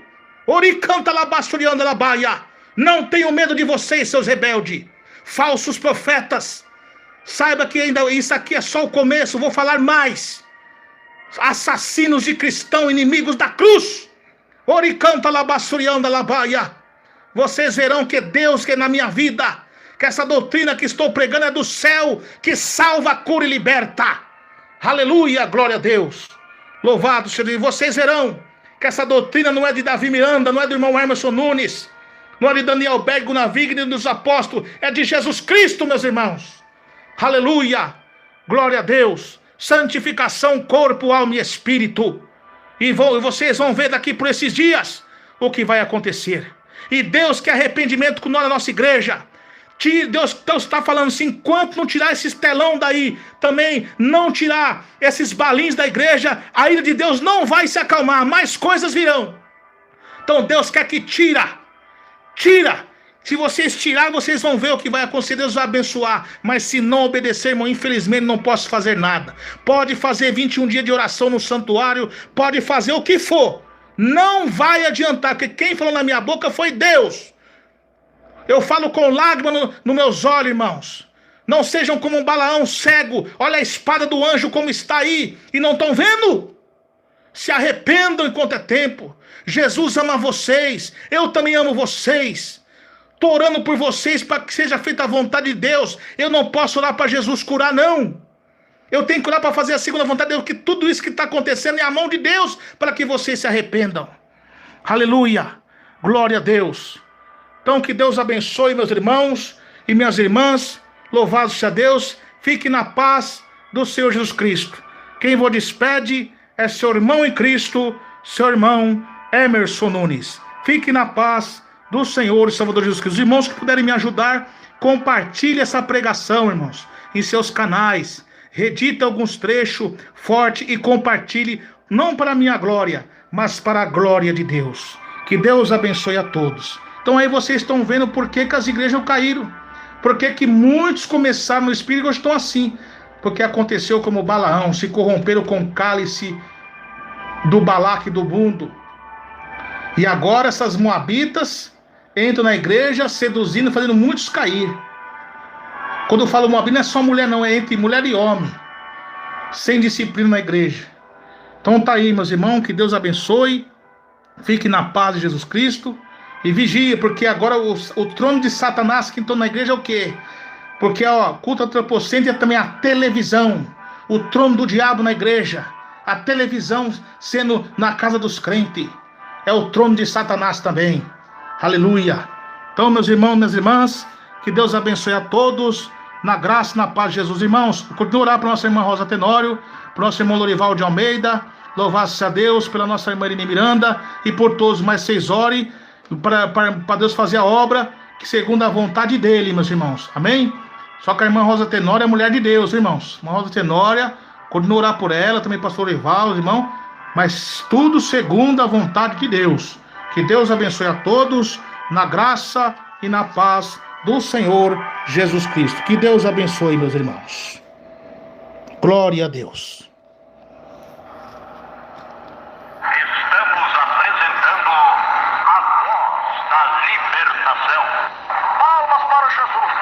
Não tenho medo de vocês, seus rebeldes. Falsos profetas. Saiba que ainda isso aqui é só o começo. Vou falar mais. Assassinos de cristão, inimigos da cruz. Vocês verão que Deus, que é na minha vida, que essa doutrina que estou pregando é do céu, que salva, cura e liberta. Aleluia, glória a Deus. Louvado seja Deus. Vocês verão que essa doutrina não é de Davi Miranda, não é do irmão Emerson Nunes, não é de Daniel Bergo Navig, nem dos apóstolos, é de Jesus Cristo, meus irmãos. Aleluia, glória a Deus. Santificação, corpo, alma e espírito. E vocês vão ver daqui por esses dias o que vai acontecer. E Deus quer arrependimento com nós na nossa igreja. Deus está falando assim, enquanto não tirar esses telão daí, também não tirar esses balins da igreja, a ira de Deus não vai se acalmar, mais coisas virão. Então Deus quer que tira. Se vocês tirar, vocês vão ver o que vai acontecer, Deus vai abençoar. Mas se não obedecer, irmão, infelizmente não posso fazer nada. Pode fazer 21 dias de oração no santuário, pode fazer o que for. Não vai adiantar, porque quem falou na minha boca foi Deus. Eu falo com lágrimas nos meus olhos, irmãos. Não sejam como um Balaão cego. Olha a espada do anjo como está aí. E não estão vendo? Se arrependam enquanto é tempo. Jesus ama vocês. Eu também amo vocês. Estou orando por vocês para que seja feita a vontade de Deus. Eu não posso orar para Jesus curar, não. Eu tenho que orar para fazer a segunda vontade de Deus. Que tudo isso que está acontecendo é a mão de Deus para que vocês se arrependam. Aleluia. Glória a Deus. Então que Deus abençoe meus irmãos e minhas irmãs. Louvado seja Deus. Fique na paz do Senhor Jesus Cristo. Quem vos despede é seu irmão em Cristo, seu irmão Emerson Nunes. Fique na paz do Senhor e Salvador Jesus Cristo. Os irmãos que puderem me ajudar, compartilhe essa pregação, irmãos, em seus canais. Redite alguns trechos forte e compartilhe, não para a minha glória, mas para a glória de Deus. Que Deus abençoe a todos. Então aí vocês estão vendo por que as igrejas caíram. Por que muitos começaram no espírito e hoje estão assim. Porque aconteceu como Balaão, se corromperam com o cálice do Balaque do mundo. E agora essas moabitas entram na igreja seduzindo, fazendo muitos cair. Quando eu falo moabita não é só mulher não, é entre mulher e homem. Sem disciplina na igreja. Então tá aí, meus irmãos, que Deus abençoe. Fique na paz de Jesus Cristo. E vigia, porque agora o trono de Satanás que entrou na igreja é o quê? Porque ó, culto antropocêntrico é também a televisão, o trono do diabo na igreja, a televisão sendo na casa dos crentes, é o trono de Satanás também. Aleluia. Então, meus irmãos, minhas irmãs, que Deus abençoe a todos, na graça e na paz de Jesus. Irmãos, continue a orar para nossa irmã Rosa Tenório, para nosso irmão Lorival de Almeida, louvar-se a Deus pela nossa irmã Irene Miranda e por todos, mas vocês orem para Deus fazer a obra que segundo a vontade dele, meus irmãos, amém? Só que a irmã Rosa Tenória é mulher de Deus, irmãos. Irmã Rosa Tenória, continue a orar por ela, também pastor Lorival, irmão, mas tudo segundo a vontade de Deus. Que Deus abençoe a todos, na graça e na paz do Senhor Jesus Cristo. Que Deus abençoe, meus irmãos. Glória a Deus. Estamos apresentando a voz da libertação. Palmas para Jesus.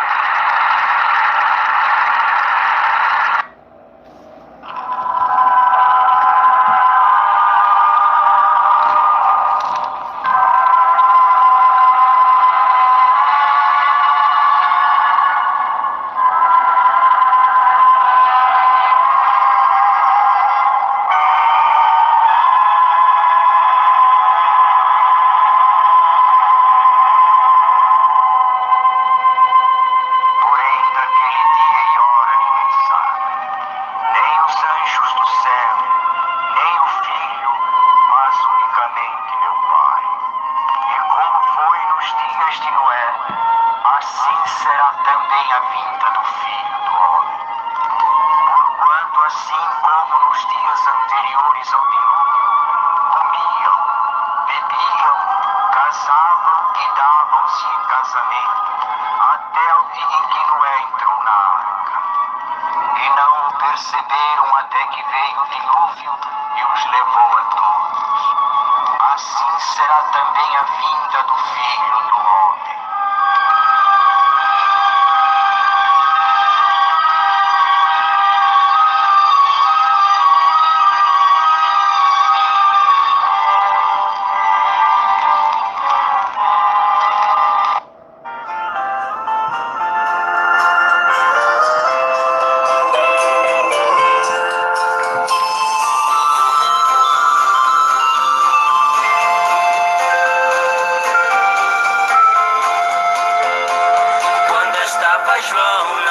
Perceberam até que veio o dilúvio e os levou a todos. Assim será também a vinda do Filho do Homem. João